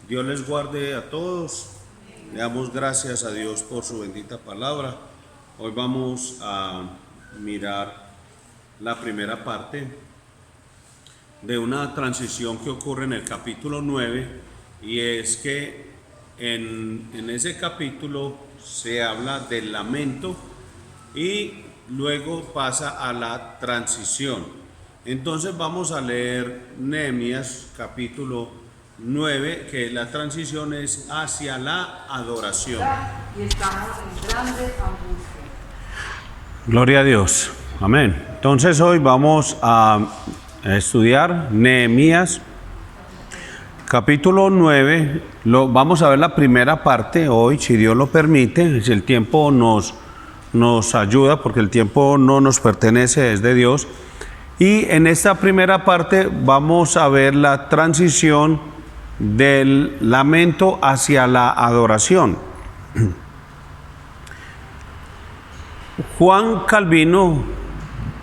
Dios les guarde a todos. Le damos gracias a Dios por su bendita palabra. Hoy vamos a mirar la primera parte de una transición que ocurre en el capítulo 9, y es que en ese capítulo se habla del lamento y luego pasa a la transición. Entonces vamos a leer Nehemías capítulo 9, que la transición es hacia la adoración. Y estamos en grande angustia. Gloria a Dios. Amén. Entonces hoy vamos a estudiar Nehemías capítulo 9. Vamos a ver la primera parte hoy, si Dios lo permite, si el tiempo nos ayuda, porque el tiempo no nos pertenece, es de Dios. Y en esta primera parte vamos a ver la transición del lamento hacia la adoración. Juan Calvino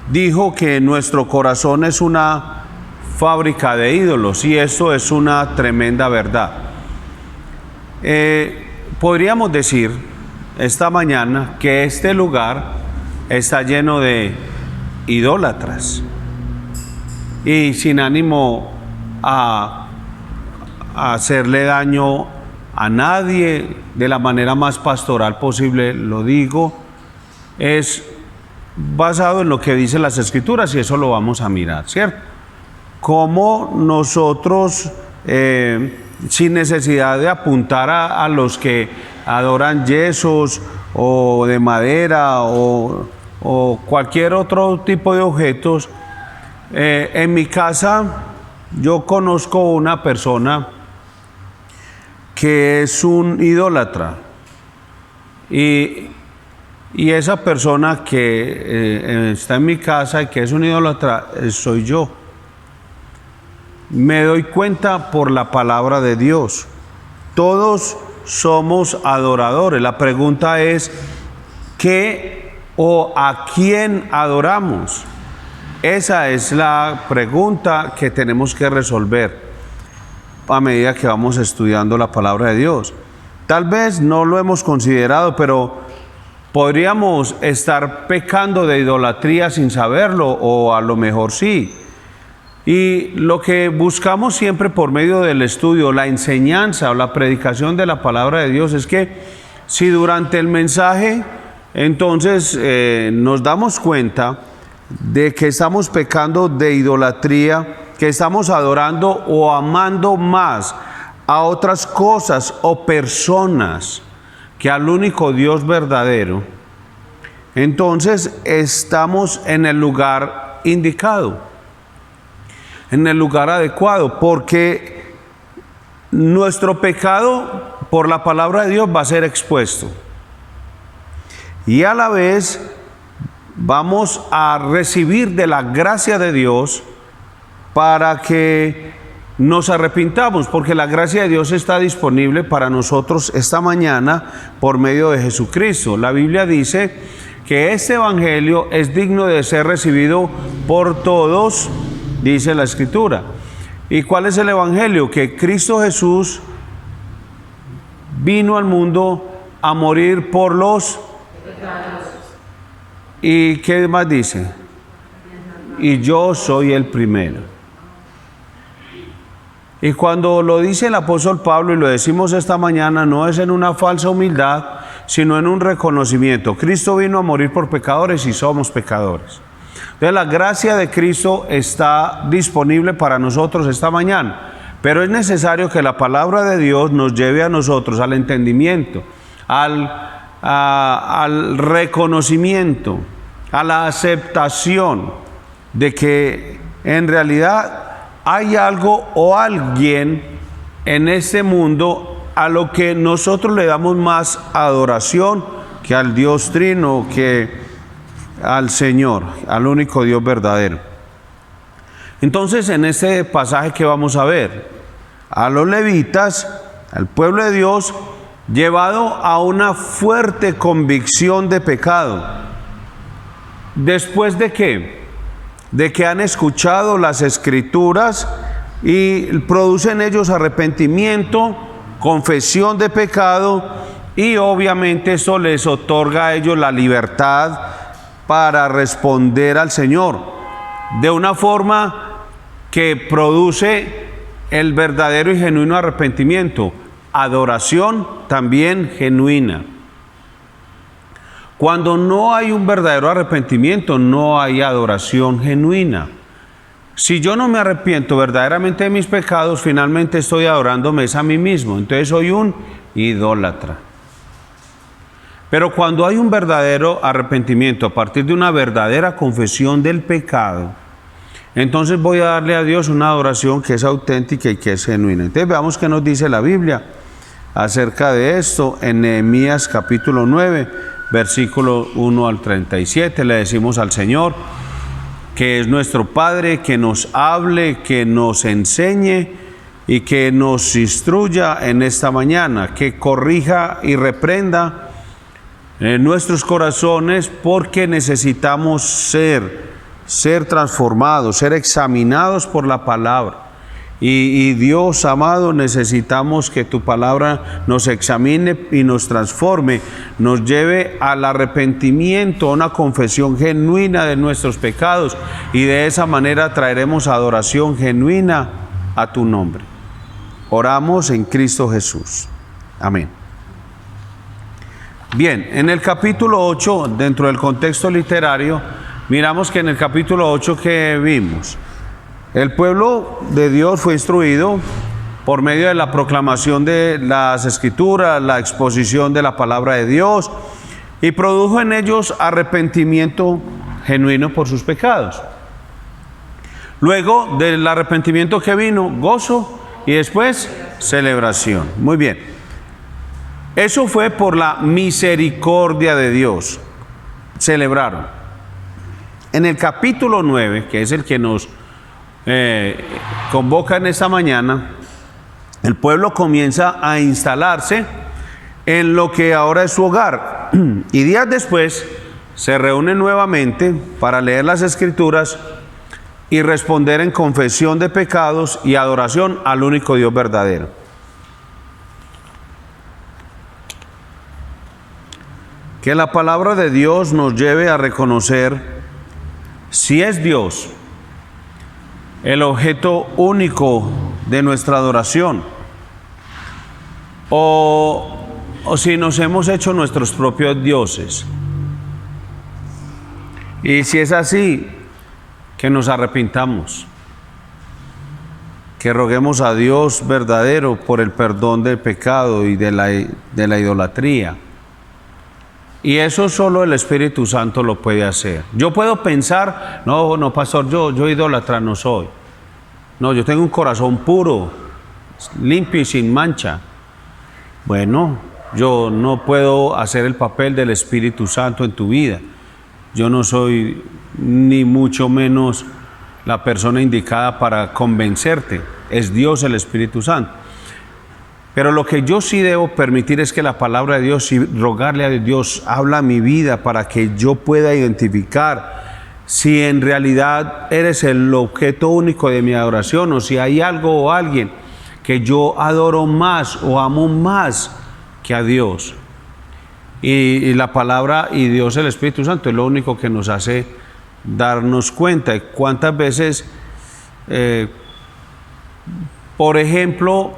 dijo que nuestro corazón es una fábrica de ídolos, y eso es una tremenda verdad. Podríamos decir esta mañana que este lugar está lleno de idólatras, y sin ánimo a hacerle daño a nadie, de la manera más pastoral posible lo digo, es basado en lo que dicen las Escrituras, y eso lo vamos a mirar, ¿cierto? Cómo nosotros, sin necesidad de apuntar a los que adoran yesos o de madera o cualquier otro tipo de objetos, en mi casa yo conozco una persona que es un idólatra, y esa persona que está en mi casa y que es un idólatra soy yo. Me doy cuenta por la palabra de Dios. Todos somos adoradores. La pregunta es, ¿qué o a quién adoramos? Esa es la pregunta que tenemos que resolver a medida que vamos estudiando la palabra de Dios. Tal vez no lo hemos considerado, pero podríamos estar pecando de idolatría sin saberlo, o a lo mejor sí. Y lo que buscamos siempre por medio del estudio, la enseñanza o la predicación de la palabra de Dios, es que si durante el mensaje entonces nos damos cuenta de que estamos pecando de idolatría, que estamos adorando o amando más a otras cosas o personas que al único Dios verdadero, entonces estamos en el lugar indicado, en el lugar adecuado, porque nuestro pecado por la palabra de Dios va a ser expuesto, y a la vez vamos a recibir de la gracia de Dios para que nos arrepintamos, porque la gracia de Dios está disponible para nosotros esta mañana por medio de Jesucristo. La Biblia dice que este evangelio es digno de ser recibido por todos, dice la Escritura. ¿Y cuál es el evangelio? Que Cristo Jesús vino al mundo a morir por los pecados. ¿Y qué más dice? Y yo soy el primero. Y cuando lo dice el apóstol Pablo, y lo decimos esta mañana, no es en una falsa humildad, sino en un reconocimiento. Cristo vino a morir por pecadores y somos pecadores. Entonces la gracia de Cristo está disponible para nosotros esta mañana, pero es necesario que la palabra de Dios nos lleve a nosotros al entendimiento, al reconocimiento, a la aceptación de que en realidad hay algo o alguien en este mundo a lo que nosotros le damos más adoración que al Dios Trino, que al Señor, al único Dios verdadero. Entonces, en este pasaje que vamos a ver, a los levitas, al pueblo de Dios, llevado a una fuerte convicción de pecado. ¿Después de qué? De que han escuchado las Escrituras y producen ellos arrepentimiento confesión de pecado, y obviamente eso les otorga a ellos la libertad para responder al Señor de una forma que produce el verdadero y genuino arrepentimiento, adoración también genuina. Cuando no hay un verdadero arrepentimiento, no hay adoración genuina. Si yo no me arrepiento verdaderamente de mis pecados, finalmente estoy adorándome a mí mismo, entonces soy un idólatra. Pero cuando hay un verdadero arrepentimiento a partir de una verdadera confesión del pecado, entonces voy a darle a Dios una adoración que es auténtica y que es genuina. Entonces veamos qué nos dice la Biblia acerca de esto en Nehemías capítulo 9, versículo 1 al 37. Le decimos al Señor, que es nuestro Padre, que nos hable, que nos enseñe y que nos instruya en esta mañana, que corrija y reprenda nuestros corazones, porque necesitamos ser transformados, ser examinados por la palabra. Y Dios amado, necesitamos que tu palabra nos examine y nos transforme, nos lleve al arrepentimiento, a una confesión genuina de nuestros pecados, y de esa manera traeremos adoración genuina a tu nombre. Oramos en Cristo Jesús. Amén. Bien, en el capítulo 8, dentro del contexto literario, miramos que en el capítulo 8 que vimos, el pueblo de Dios fue instruido por medio de la proclamación de las Escrituras, la exposición de la palabra de Dios, y produjo en ellos arrepentimiento genuino por sus pecados. Luego del arrepentimiento que vino, gozo, y después celebración. Muy bien. Eso fue por la misericordia de Dios. Celebraron. En el capítulo 9, que es el que nos convoca en esta mañana, el pueblo comienza a instalarse en lo que ahora es su hogar. Y días después se reúnen nuevamente para leer las Escrituras y responder en confesión de pecados y adoración al único Dios verdadero. Que la palabra de Dios nos lleve a reconocer si es Dios el objeto único de nuestra adoración, o si nos hemos hecho nuestros propios dioses. Y si es así, que nos arrepintamos, que roguemos a Dios verdadero por el perdón del pecado y de la idolatría. Y eso solo el Espíritu Santo lo puede hacer. Yo puedo pensar, no, pastor, yo idólatra no soy. No, yo tengo un corazón puro, limpio y sin mancha. Bueno, yo no puedo hacer el papel del Espíritu Santo en tu vida. Yo no soy ni mucho menos la persona indicada para convencerte. Es Dios el Espíritu Santo. Pero lo que yo sí debo permitir es que la palabra de Dios y rogarle a Dios, habla a mi vida para que yo pueda identificar si en realidad eres el objeto único de mi adoración, o si hay algo o alguien que yo adoro más o amo más que a Dios. Y la palabra y Dios el Espíritu Santo es lo único que nos hace darnos cuenta de cuántas veces, por ejemplo,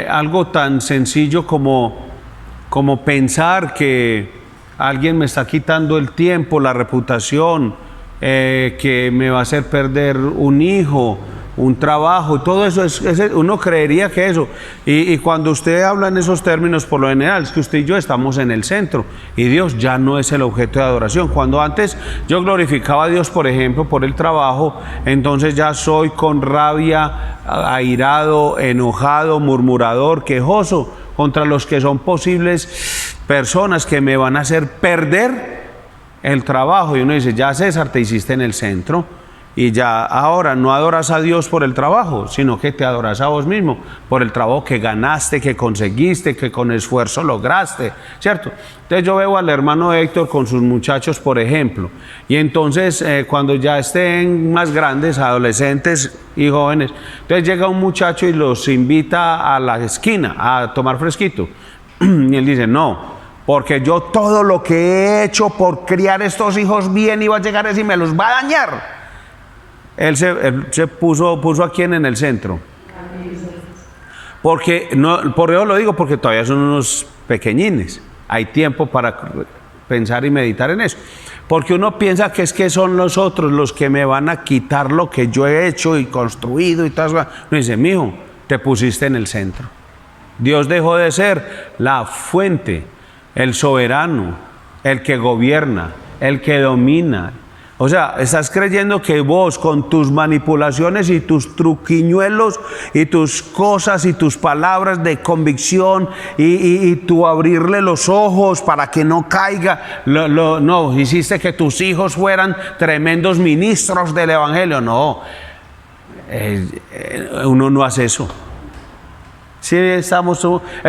algo tan sencillo como pensar que alguien me está quitando el tiempo, la reputación, que me va a hacer perder un hijo, un trabajo, todo eso, uno creería que eso, y cuando usted habla en esos términos, por lo general, es que usted y yo estamos en el centro, y Dios ya no es el objeto de adoración. Cuando antes yo glorificaba a Dios, por ejemplo, por el trabajo, entonces ya soy con rabia, airado, enojado, murmurador, quejoso, contra los que son posibles personas que me van a hacer perder el trabajo. Y uno dice, ya César, te hiciste en el centro. y ya ahora no adoras a Dios por el trabajo, sino que te adoras a vos mismo por el trabajo que ganaste, que conseguiste, que con esfuerzo lograste, ¿cierto? Entonces yo veo al hermano Héctor con sus muchachos, por ejemplo, y entonces cuando ya estén más grandes, adolescentes y jóvenes, entonces llega un muchacho y los invita a la esquina a tomar fresquito, y él dice, no, porque yo todo lo que he hecho por criar estos hijos bien iba a llegar ese y me los va a dañar. Él se puso a quién en el centro. Porque, no, por eso lo digo, porque todavía son unos pequeñines. Hay tiempo para pensar y meditar en eso. Porque uno piensa que es que son los otros los que me van a quitar lo que yo he hecho y construido y tal. No, dice, mijo, te pusiste en el centro. Dios dejó de ser la fuente, el soberano, el que gobierna, el que domina. O sea, estás creyendo que vos con tus manipulaciones y tus truquiñuelos y tus cosas y tus palabras de convicción y tu abrirle los ojos para que no caiga, no, hiciste que tus hijos fueran tremendos ministros del evangelio. No, uno no hace eso. Sí, es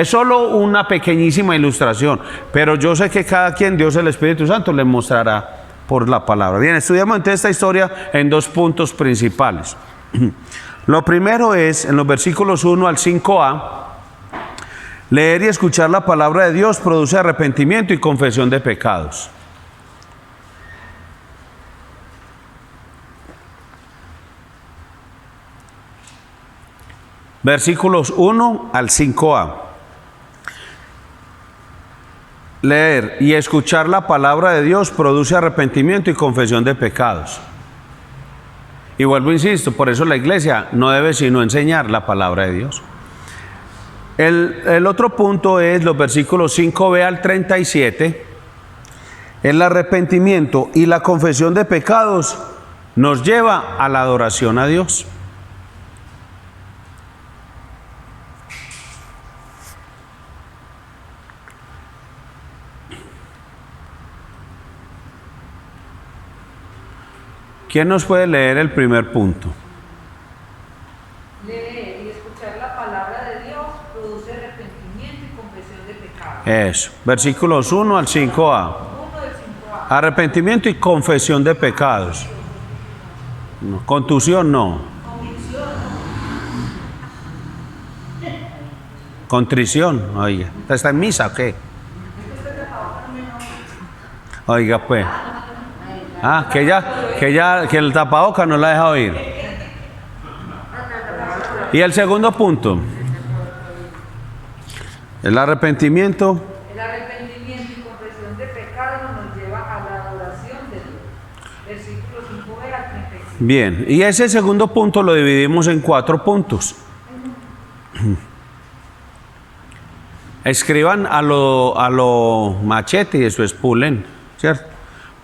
solo una pequeñísima ilustración, pero yo sé que cada quien, Dios el Espíritu Santo, le mostrará por la palabra. Bien, estudiamos entonces esta historia en dos puntos principales. Lo primero es, en los versículos 1 al 5a, leer y escuchar la palabra de Dios produce arrepentimiento y confesión de pecados. Versículos 1 al 5a. Leer y escuchar la palabra de Dios produce arrepentimiento y confesión de pecados. Y vuelvo, insisto, por eso la iglesia no debe sino enseñar la palabra de Dios. El otro punto es los versículos 5b al 37. El arrepentimiento y la confesión de pecados nos lleva a la adoración a Dios. ¿Quién nos puede leer el primer punto? Leer y escuchar la palabra de Dios produce arrepentimiento y confesión de pecados. Eso, versículos 1 al 5a. 1 del 5a. Arrepentimiento y confesión de pecados. No, contusión no. Contrición, oiga. ¿Está en misa o qué? Oiga, pues. Ah, que el tapaboca no la deja oír. Y el segundo punto. El arrepentimiento. El arrepentimiento y confesión de pecados nos lleva a la adoración de Dios. Versículo 5 al 35. Bien, y ese segundo punto lo dividimos en 4 puntos. Escriban a lo machete y eso es pulen, ¿cierto?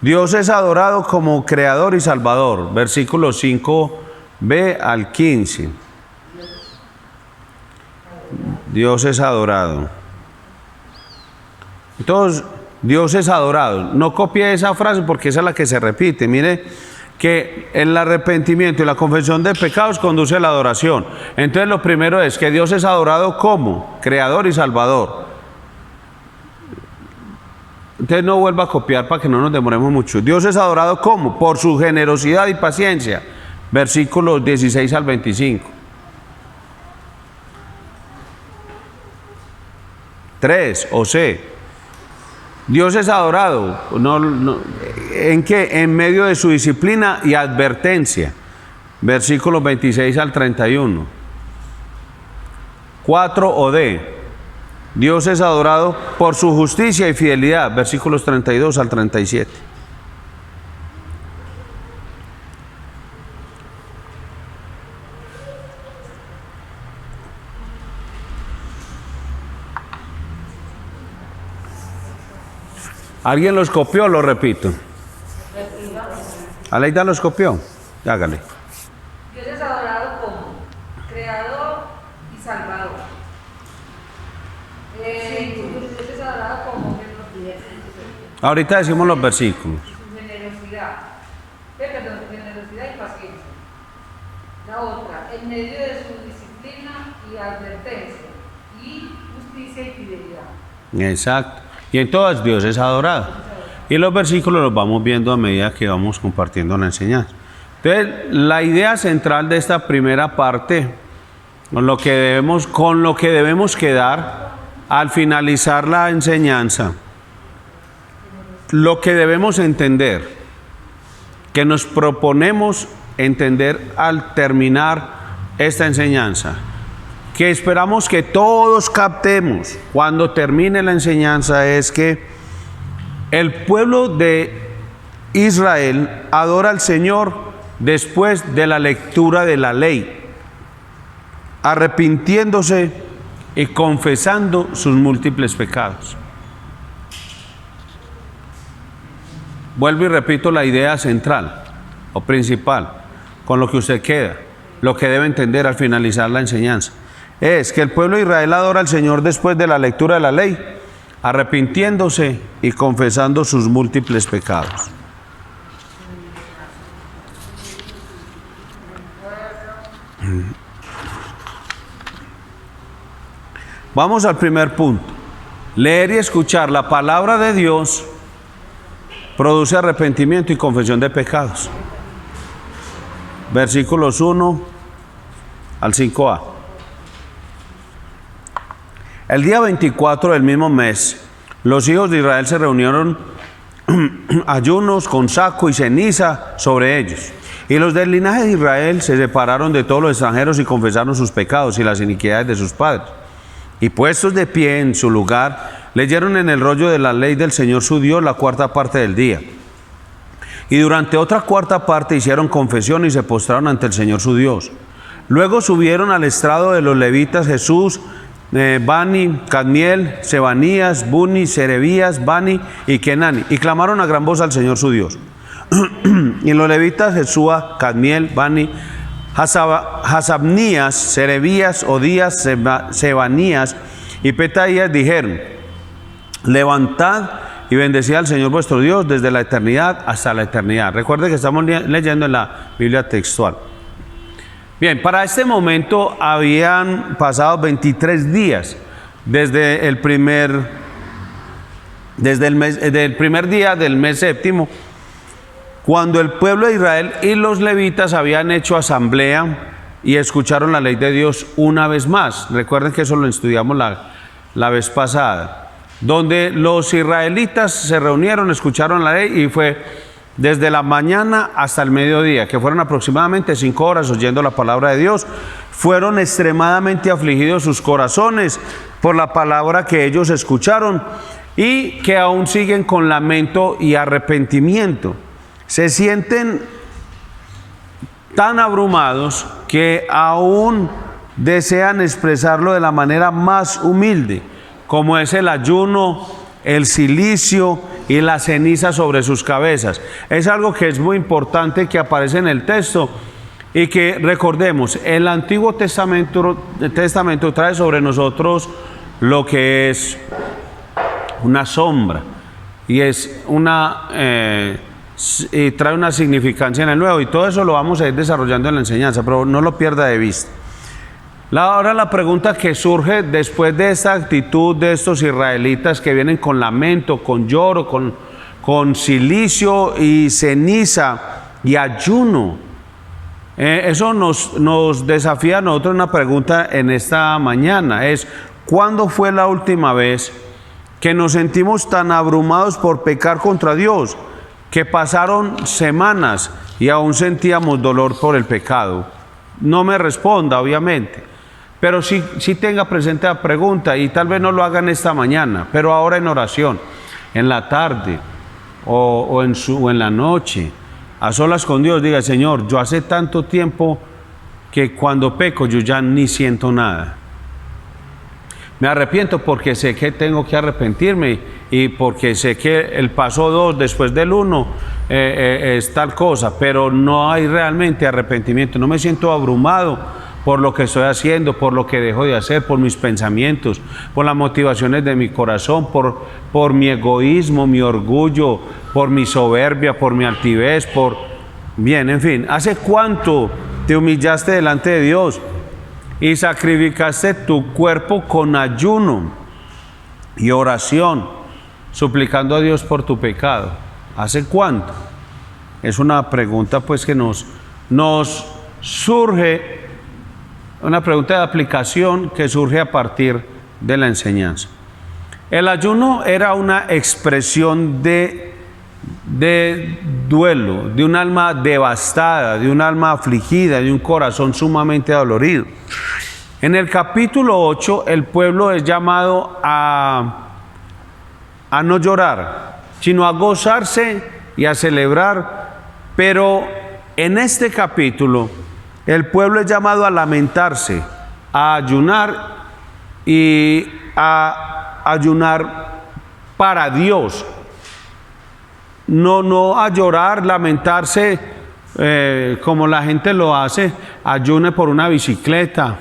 Dios es adorado como creador y salvador. Versículos 5b al 15. Dios es adorado. Entonces, Dios es adorado. No copie esa frase porque esa es la que se repite. Mire que el arrepentimiento y la confesión de pecados conduce a la adoración. Entonces lo primero es que Dios es adorado como creador y salvador. Entonces no vuelva a copiar para que no nos demoremos mucho. Dios es adorado como por su generosidad y paciencia. Versículos 16 al 25. 3, o C. Dios es adorado. ¿En qué? En medio de su disciplina y advertencia. Versículos 26 al 31. 4, o D. Dios es adorado por su justicia y fidelidad. Versículos 32 al 37. ¿Alguien los copió? Lo repito. ¿Aleida los copió? Hágale. Dios es adorado como creador y salvador. Dios es adorado como Ahorita decimos los versículos. su generosidad. Perdón, su generosidad y paciencia. en medio de su disciplina y advertencia, y justicia y fidelidad. Exacto. Y en todas Dios es adorado. Y los versículos los vamos viendo a medida que vamos compartiendo la enseñanza. Entonces, la idea central de esta primera parte, con lo que debemos quedar al finalizar la enseñanza, lo que debemos entender, que nos proponemos entender al terminar esta enseñanza, que esperamos que todos captemos cuando termine la enseñanza, es que el pueblo de Israel adora al Señor después de la lectura de la ley, arrepintiéndose y confesando sus múltiples pecados. Vuelvo y repito la idea central o principal, con lo que usted queda, lo que debe entender al finalizar la enseñanza, es que el pueblo de Israel adora al Señor después de la lectura de la ley, arrepintiéndose y confesando sus múltiples pecados. Vamos al primer punto. Leer y escuchar la palabra de Dios produce arrepentimiento y confesión de pecados. Versículos 1 al 5a. El día 24 del mismo mes, los hijos de Israel se reunieron ayunos con saco y ceniza sobre ellos. Y los del linaje de Israel se separaron de todos los extranjeros y confesaron sus pecados y las iniquidades de sus padres. Y puestos de pie en su lugar, leyeron en el rollo de la ley del Señor su Dios la cuarta parte del día. Y durante otra cuarta parte hicieron confesión y se postraron ante el Señor su Dios. Luego subieron al estrado de los levitas Jesús, Bani, Cadmiel, Sebanías, Buni, Serebías, Bani y Kenani, y clamaron a gran voz al Señor su Dios. Y los levitas Jesúa, Cadmiel, Bani, Hasabnías, Serebías, Odías, Sebanías y Petaías dijeron: levantad y bendecid al Señor vuestro Dios desde la eternidad hasta la eternidad. Recuerde que estamos leyendo en la Biblia textual. Bien, para este momento habían pasado 23 días desde el primer día del mes séptimo, cuando el pueblo de Israel y los levitas habían hecho asamblea y escucharon la ley de Dios una vez más. Recuerden que eso lo estudiamos la vez pasada, donde los israelitas se reunieron, escucharon la ley y fue desde la mañana hasta el mediodía, que fueron aproximadamente 5 horas oyendo la palabra de Dios. Fueron extremadamente afligidos sus corazones por la palabra que ellos escucharon y que aún siguen con lamento y arrepentimiento. Se sienten tan abrumados que aún desean expresarlo de la manera más humilde, como es el ayuno, el cilicio y la ceniza sobre sus cabezas. Es algo que es muy importante, que aparece en el texto y que recordemos. El Antiguo Testamento trae sobre nosotros lo que es una sombra y es y trae una significancia en el Nuevo, y todo eso lo vamos a ir desarrollando en la enseñanza, pero no lo pierda de vista. Ahora la pregunta que surge después de esta actitud de estos israelitas que vienen con lamento, con lloro, con cilicio y ceniza y ayuno, eso nos desafía a nosotros una pregunta en esta mañana, es: ¿cuándo fue la última vez que nos sentimos tan abrumados por pecar contra Dios que pasaron semanas y aún sentíamos dolor por el pecado? No me responda, obviamente, pero sí tenga presente la pregunta, y tal vez no lo hagan esta mañana, pero ahora en oración, en la tarde o en la noche, a solas con Dios, diga: Señor, yo hace tanto tiempo que cuando peco yo ya ni siento nada. Me arrepiento porque sé que tengo que arrepentirme y porque sé que el paso 2 después del 1 es tal cosa, pero no hay realmente arrepentimiento. No me siento abrumado por lo que estoy haciendo, por lo que dejo de hacer, por mis pensamientos, por las motivaciones de mi corazón, por mi egoísmo, mi orgullo, por mi soberbia, por mi altivez, en fin. ¿Hace cuánto te humillaste delante de Dios y sacrificaste tu cuerpo con ayuno y oración, suplicando a Dios por tu pecado. ¿Hace cuánto? Es una pregunta pues que nos surge, una pregunta de aplicación que surge a partir de la enseñanza. El ayuno era una expresión de duelo, de un alma devastada, de un alma afligida, de un corazón sumamente dolorido. En el capítulo 8, el pueblo es llamado a no llorar, sino a gozarse y a celebrar, pero en este capítulo el pueblo es llamado a lamentarse, a ayunar y a ayunar para Dios. No a llorar, lamentarse como la gente lo hace, ayune por una bicicleta,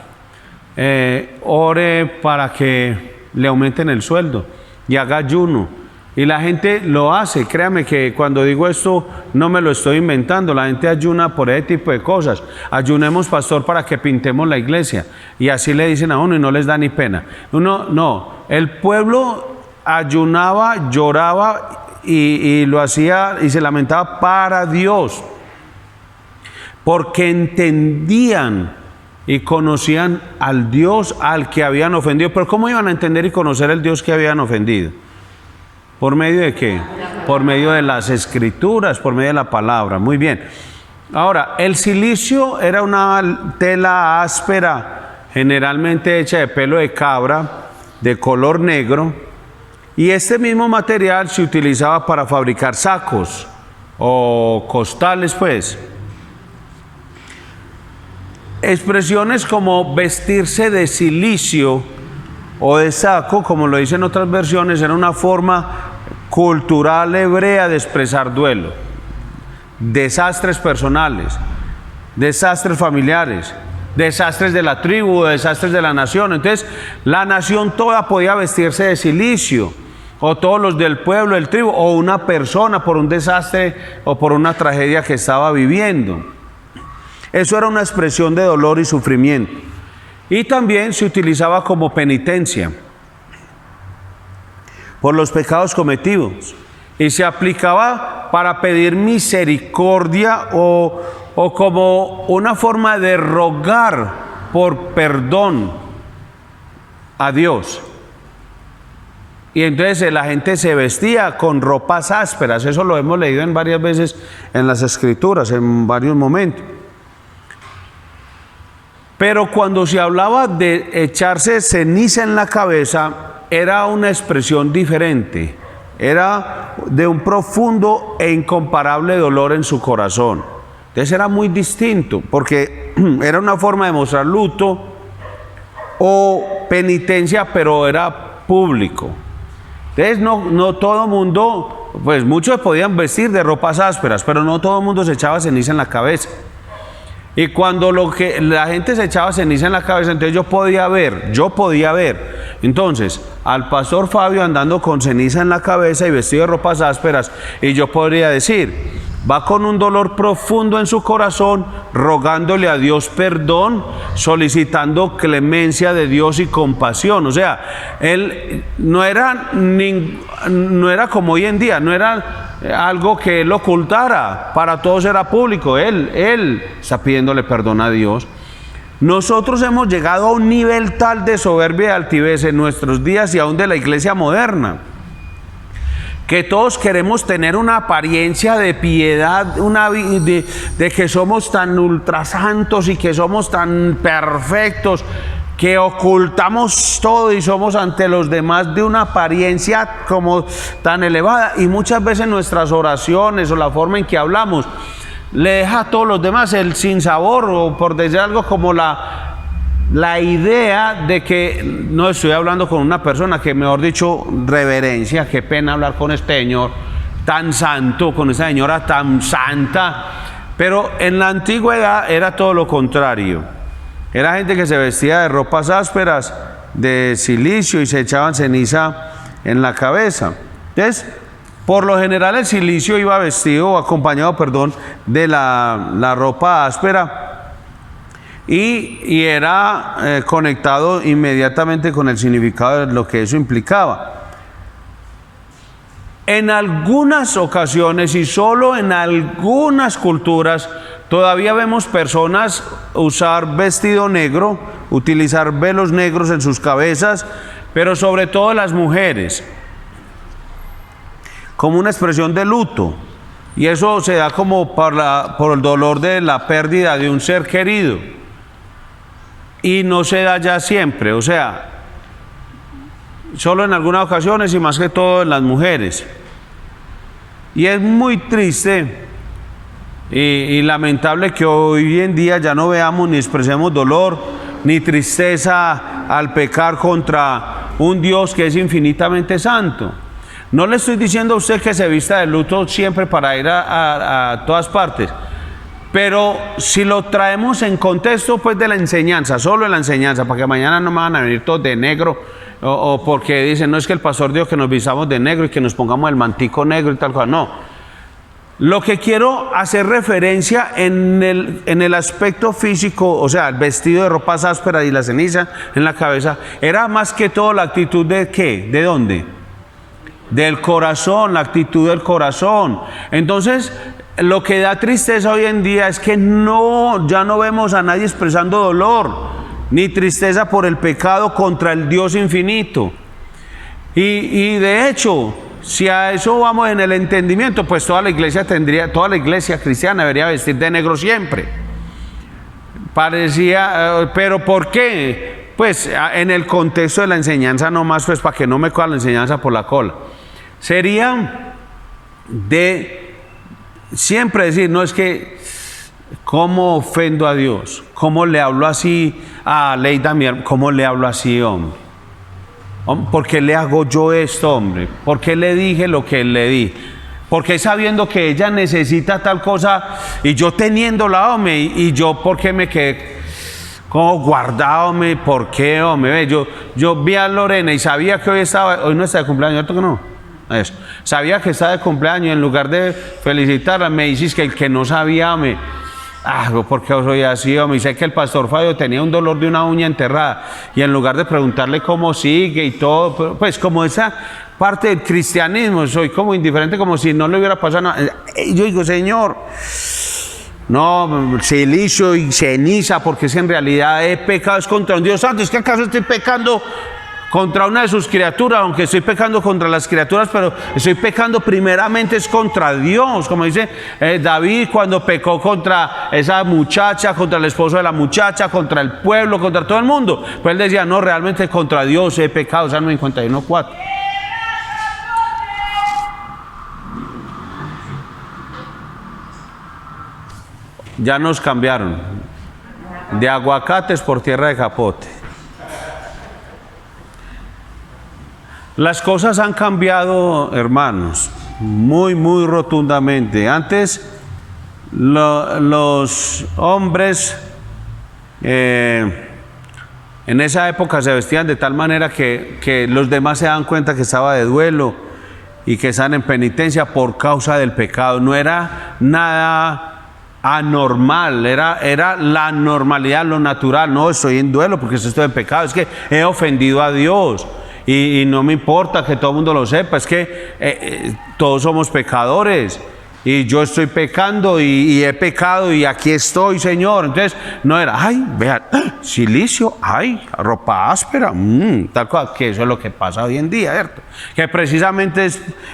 ore para que le aumenten el sueldo y haga ayuno. Y la gente lo hace, créame que cuando digo esto no me lo estoy inventando, la gente ayuna por ese tipo de cosas. Ayunemos, pastor, para que pintemos la iglesia. Y así le dicen a uno y no les da ni pena. El pueblo ayunaba, lloraba y lo hacía y se lamentaba para Dios, porque entendían y conocían al Dios al que habían ofendido. Pero ¿cómo iban a entender y conocer el Dios que habían ofendido? ¿Por medio de qué? Por medio de las escrituras, por medio de la palabra. Muy bien. Ahora, el cilicio era una tela áspera, generalmente hecha de pelo de cabra, de color negro, y este mismo material se utilizaba para fabricar sacos o costales, pues. Expresiones como vestirse de cilicio o de saco, como lo dicen otras versiones, era una forma cultural hebrea de expresar duelo, desastres personales, desastres familiares, desastres de la tribu, desastres de la nación. Entonces, la nación toda podía vestirse de cilicio, o todos los del pueblo, del tribu, o una persona por un desastre o por una tragedia que estaba viviendo. Eso era una expresión de dolor y sufrimiento. Y también se utilizaba como penitencia por los pecados cometidos, y se aplicaba para pedir misericordia o como una forma de rogar por perdón a Dios. Y entonces la gente se vestía con ropas ásperas. Eso lo hemos leído en varias veces en las escrituras, en varios momentos. Pero cuando se hablaba de echarse ceniza en la cabeza, era una expresión diferente. Era de un profundo e incomparable dolor en su corazón. Entonces era muy distinto, porque era una forma de mostrar luto o penitencia, pero era público. Entonces no todo mundo, pues muchos podían vestir de ropas ásperas, pero no todo el mundo se echaba ceniza en la cabeza. Y cuando la gente se echaba ceniza en la cabeza, entonces yo podía ver entonces al pastor Fabio andando con ceniza en la cabeza y vestido de ropas ásperas, y yo podría decir, va con un dolor profundo en su corazón, rogándole a Dios perdón, solicitando clemencia de Dios y compasión. O sea, él no era como hoy en día, no era algo que él ocultara, para todos era público. Él está pidiéndole perdón a Dios. Nosotros hemos llegado a un nivel tal de soberbia y altivez en nuestros días y aún de la iglesia moderna, que todos queremos tener una apariencia de piedad, de que somos tan ultrasantos y que somos tan perfectos, que ocultamos todo y somos ante los demás de una apariencia como tan elevada. Y muchas veces nuestras oraciones o la forma en que hablamos le deja a todos los demás el sinsabor, o por decir algo como la idea de que no estoy hablando con una persona que, mejor dicho, reverencia, qué pena hablar con este señor tan santo, con esa señora tan santa. Pero en la antigüedad era todo lo contrario. Era gente que se vestía de ropas ásperas, de silicio, y se echaban ceniza en la cabeza. Entonces, por lo general el silicio iba vestido, acompañado, de la ropa áspera. y era conectado inmediatamente con el significado de lo que eso implicaba. En algunas ocasiones y solo en algunas culturas todavía vemos personas usar vestido negro, utilizar velos negros en sus cabezas, pero sobre todo las mujeres, como una expresión de luto. Y eso se da como por el dolor de la pérdida de un ser querido. Y no se da ya siempre, o sea, solo en algunas ocasiones y más que todo en las mujeres. Y es muy triste y lamentable que hoy en día ya no veamos ni expresemos dolor ni tristeza al pecar contra un Dios que es infinitamente santo. No le estoy diciendo a usted que se vista de luto siempre para ir a todas partes, pero si lo traemos en contexto pues de la enseñanza, solo de la enseñanza, para que mañana no me van a venir todos de negro, o porque dicen, no es que el pastor dijo que nos vistamos de negro y que nos pongamos el mantico negro y tal cosa, no. Lo que quiero hacer referencia en el aspecto físico, o sea, el vestido de ropas ásperas y la ceniza en la cabeza, era más que todo la actitud de ¿qué? ¿De dónde? Del corazón, la actitud del corazón. Entonces, lo que da tristeza hoy en día es que ya no vemos a nadie expresando dolor ni tristeza por el pecado contra el Dios infinito. Y de hecho, si a eso vamos en el entendimiento, pues toda la iglesia cristiana debería vestir de negro siempre. Parecía, pero ¿por qué? Pues en el contexto de la enseñanza nomás, pues para que no me coja la enseñanza por la cola. Sería de siempre decir, no es que, ¿cómo ofendo a Dios? ¿Cómo le hablo así a Leida? ¿Cómo le hablo así, hombre? ¿Por qué le hago yo esto, hombre? ¿Por qué le dije lo que le di? ¿Por qué sabiendo que ella necesita tal cosa y yo teniéndola, hombre? Y yo, ¿por qué me quedé como guardado, hombre? ¿Por qué, hombre? Yo vi a Lorena y sabía que hoy no está de cumpleaños, ¿cierto que no? Eso. Sabía que está de cumpleaños y en lugar de felicitarla me dices que el que no sabía, hombre, ¿por qué soy así, hombre? Y sé que el pastor Fabio tenía un dolor de una uña enterrada y en lugar de preguntarle cómo sigue y todo, pues como esa parte del cristianismo, soy como indiferente, como si no le hubiera pasado nada. Yo digo, Señor, no, silicio y ceniza, porque es en realidad he pecado es contra un Dios santo. ¿Es que acaso estoy pecando contra una de sus criaturas? Aunque estoy pecando contra las criaturas, pero estoy pecando primeramente es contra Dios, como dice David cuando pecó contra esa muchacha, contra el esposo de la muchacha, contra el pueblo, contra todo el mundo. Pues él decía, no, realmente contra Dios he pecado, Salmo 51:4. Ya nos cambiaron de aguacates por tierra de capote. Las cosas han cambiado, hermanos, muy, muy rotundamente. Antes los hombres en esa época se vestían de tal manera que los demás se daban cuenta que estaba de duelo y que estaban en penitencia por causa del pecado. No era nada anormal, era la normalidad, lo natural. No, estoy en duelo porque estoy en pecado, es que he ofendido a Dios. Y no me importa que todo el mundo lo sepa, es que todos somos pecadores y yo estoy pecando y he pecado y aquí estoy, Señor. Entonces no era, ay, vean, silicio, ay, ropa áspera, tal cosa, que eso es lo que pasa hoy en día, ¿cierto? Que precisamente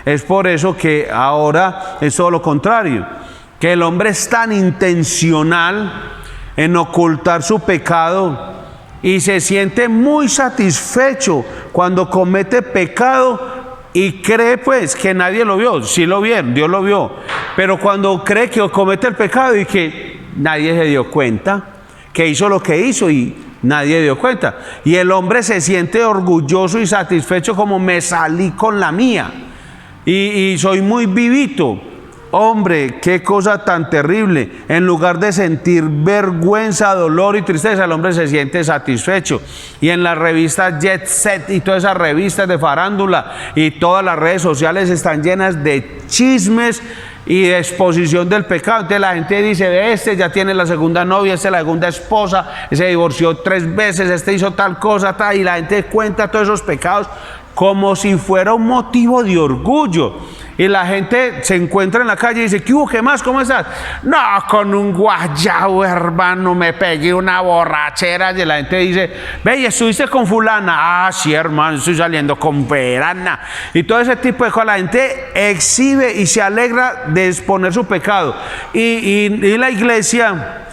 es por eso que ahora es todo lo contrario, que el hombre es tan intencional en ocultar su pecado y se siente muy satisfecho cuando comete pecado y cree pues que nadie lo vio. Sí lo vieron, Dios lo vio, pero cuando cree que comete el pecado y que nadie se dio cuenta, que hizo lo que hizo y nadie dio cuenta, y el hombre se siente orgulloso y satisfecho como me salí con la mía y soy muy vivito. Hombre, qué cosa tan terrible. En lugar de sentir vergüenza, dolor y tristeza, el hombre se siente satisfecho. Y en las revistas Jet Set y todas esas revistas de farándula y todas las redes sociales están llenas de chismes y exposición del pecado. Entonces la gente dice, este ya tiene la segunda novia, este la segunda esposa, se divorció 3 veces, este hizo tal cosa, tal, y la gente cuenta todos esos pecados como si fuera un motivo de orgullo. Y la gente se encuentra en la calle y dice, ¿qué hubo? ¿Qué más? ¿Cómo estás? No, con un guayabo, hermano, me pegué una borrachera. Y la gente dice, ve, ¿y estuviste con fulana? Ah, sí, hermano, estoy saliendo con verana. Y todo ese tipo de cosas. La gente exhibe y se alegra de exponer su pecado. Y la iglesia,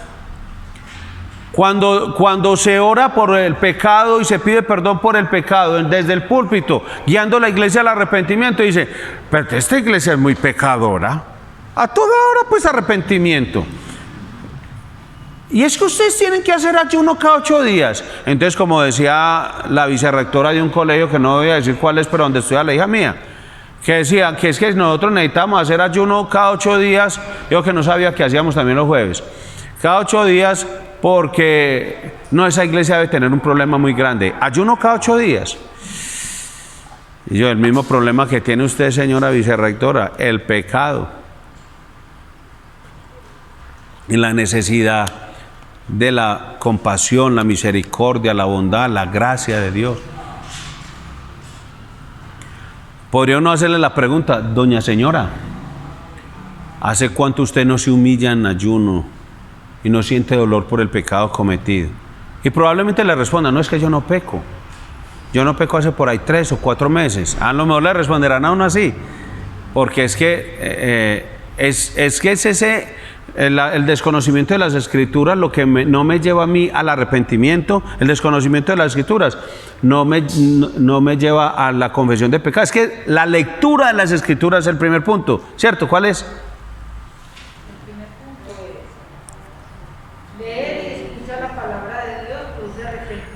cuando se ora por el pecado y se pide perdón por el pecado desde el púlpito, guiando la iglesia al arrepentimiento, dice, pero esta iglesia es muy pecadora. A toda hora pues arrepentimiento. Y es que ustedes tienen que hacer ayuno cada 8 días. Entonces, como decía la vicerrectora de un colegio, que no voy a decir cuál es, pero donde estudia la hija mía, que decía que es que nosotros necesitamos hacer ayuno cada 8 días. Yo que no sabía que hacíamos también los jueves. Cada 8 días, porque no, esa iglesia debe tener un problema muy grande. Ayuno cada 8 días. Y yo, el mismo problema que tiene usted, señora vicerrectora, el pecado. Y la necesidad de la compasión, la misericordia, la bondad, la gracia de Dios. Podría uno hacerle la pregunta, doña señora, ¿hace cuánto usted no se humilla en ayuno y no siente dolor por el pecado cometido? Y probablemente le responda, no, es que yo no peco. Yo no peco hace por ahí 3 o 4 meses. A lo mejor le responderán a uno así, porque es que el desconocimiento de las Escrituras lo que no me lleva a mí al arrepentimiento. El desconocimiento de las Escrituras no me lleva a la confesión de pecado. Es que la lectura de las Escrituras es el primer punto, ¿cierto? ¿Cuál es?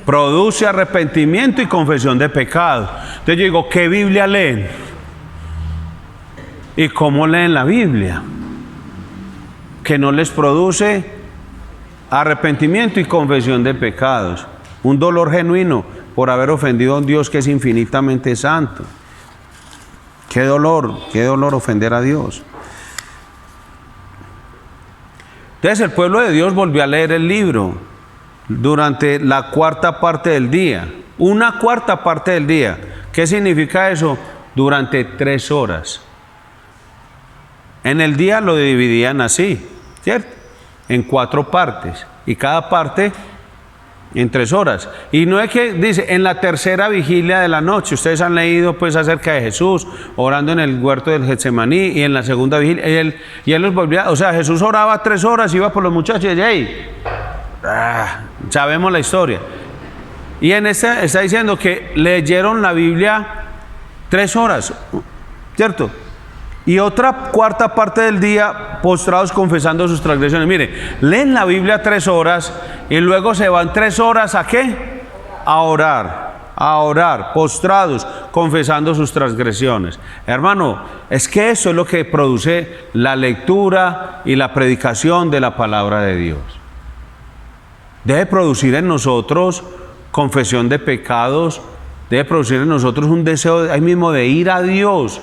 Produce arrepentimiento y confesión de pecado. Entonces yo digo, ¿qué Biblia leen? ¿Y cómo leen la Biblia? Que no les produce arrepentimiento y confesión de pecados. Un dolor genuino por haber ofendido a un Dios que es infinitamente santo. Qué dolor ofender a Dios. Entonces el pueblo de Dios volvió a leer el libro durante la 4ª parte del día. Una 4ª parte del día. ¿Qué significa eso? Durante 3 horas. En el día lo dividían así, ¿cierto? En 4 partes. Y cada parte en 3 horas. Y no es que dice, en la tercera vigilia de la noche. Ustedes han leído pues acerca de Jesús orando en el huerto del Getsemaní, y en la segunda vigilia. Y él los volvía, o sea, Jesús oraba 3 horas, iba por los muchachos y decía, hey, sabemos la historia. Y en esta está diciendo que leyeron la Biblia 3 horas, ¿cierto? Y otra 4ª parte del día postrados confesando sus transgresiones. Mire, leen la Biblia 3 horas y luego se van 3 horas ¿a qué? A orar, postrados, confesando sus transgresiones. Hermano, es que eso es lo que produce la lectura y la predicación de la palabra de Dios. Debe producir en nosotros confesión de pecados, debe producir en nosotros un deseo ahí mismo de ir a Dios.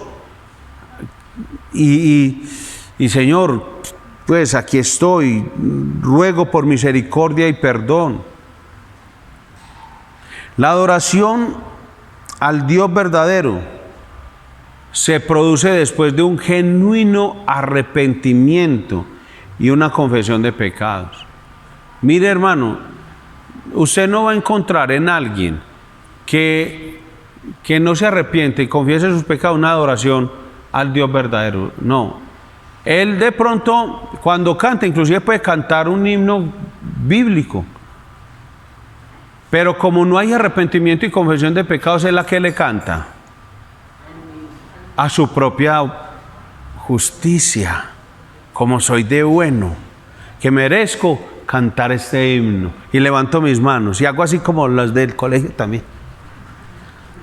Y Señor, pues aquí estoy, ruego por misericordia y perdón. La adoración al Dios verdadero se produce después de un genuino arrepentimiento y una confesión de pecados. Mire, hermano, usted no va a encontrar en alguien que no se arrepiente y confiese sus pecados una adoración al Dios verdadero. No. Él de pronto, cuando canta, inclusive puede cantar un himno bíblico. Pero como no hay arrepentimiento y confesión de pecados, ¿es la que le canta? A su propia justicia. Como soy de bueno, que merezco cantar este himno. Y levanto mis manos y hago así como las del colegio también.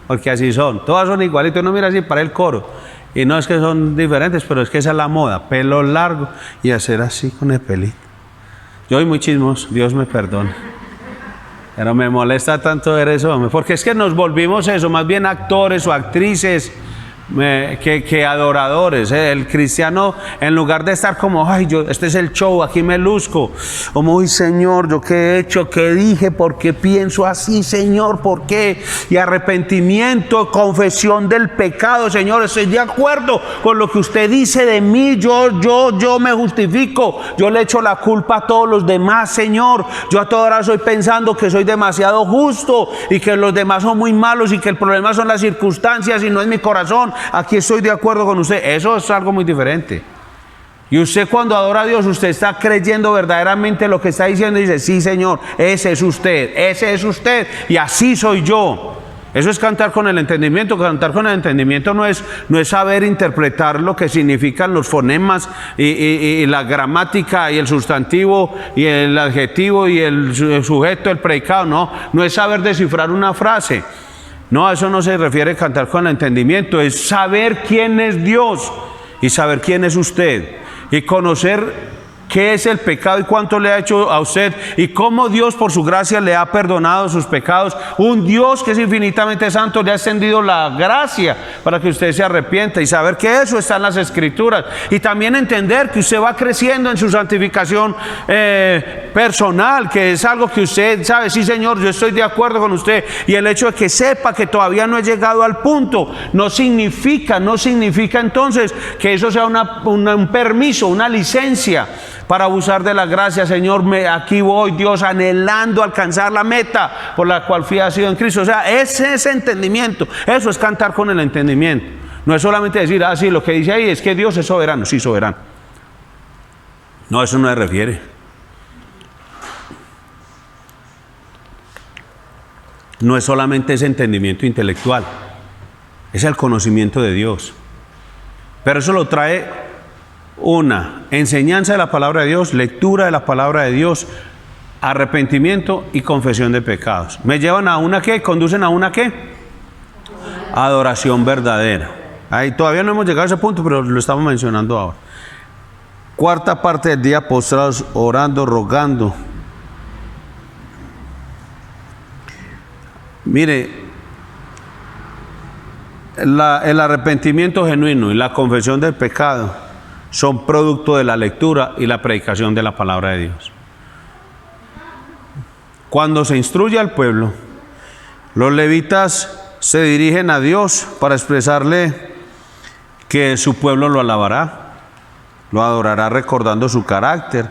Porque así son. Todas son igualitas. Uno mira así para el coro. Y no es que son diferentes, pero es que esa es la moda. Pelo largo y hacer así con el pelito. Yo soy muy chismoso, Dios me perdone. Pero me molesta tanto ver eso, porque es que nos volvimos eso, más bien actores o actrices que adoradores. El cristiano, en lugar de estar como, ay, este es el show, aquí me luzco, como, uy, Señor, yo qué he hecho, qué dije, por qué pienso así, Señor, por qué, y arrepentimiento, confesión del pecado. Señor, estoy de acuerdo con lo que usted dice de mí, yo me justifico, yo le echo la culpa a todos los demás, Señor, yo a toda hora estoy pensando que soy demasiado justo y que los demás son muy malos y que el problema son las circunstancias y no es mi corazón. Aquí estoy de acuerdo con usted. Eso es algo muy diferente. Y usted, cuando adora a Dios, usted está creyendo verdaderamente lo que está diciendo y dice, sí, Señor, ese es usted y así soy yo. Eso es cantar con el entendimiento. Cantar con el entendimiento no es saber interpretar lo que significan los fonemas y la gramática y el sustantivo y el adjetivo y el sujeto, el predicado. No es saber descifrar una frase. No, a eso no se refiere cantar con el entendimiento. Es saber quién es Dios y saber quién es usted y conocer qué es el pecado y cuánto le ha hecho a usted y cómo Dios por su gracia le ha perdonado sus pecados. Un Dios que es infinitamente santo le ha extendido la gracia para que usted se arrepienta y saber que eso está en las Escrituras. Y también entender que usted va creciendo en su santificación personal, que es algo que usted sabe, sí, Señor, yo estoy de acuerdo con usted. Y el hecho de que sepa que todavía no he llegado al punto no significa entonces que eso sea un permiso, una licencia para abusar de la gracia. Señor, aquí voy, Dios, anhelando alcanzar la meta por la cual fui nacido en Cristo. O sea, ese entendimiento, eso es cantar con el entendimiento. No es solamente decir, sí, lo que dice ahí es que Dios es soberano. Sí, soberano. No, eso no se refiere. No es solamente ese entendimiento intelectual, es el conocimiento de Dios. Pero eso lo trae una enseñanza de la palabra de Dios, lectura de la palabra de Dios, arrepentimiento y confesión de pecados. ¿Me llevan a una qué? ¿Conducen a una qué? Adoración verdadera. Ahí todavía no hemos llegado a ese punto, pero lo estamos mencionando ahora. Cuarta parte del día, postrados, orando, rogando. Mire, el arrepentimiento genuino y la confesión del pecado son producto de la lectura y la predicación de la palabra de Dios. Cuando se instruye al pueblo, los levitas se dirigen a Dios para expresarle que su pueblo lo alabará, lo adorará recordando su carácter,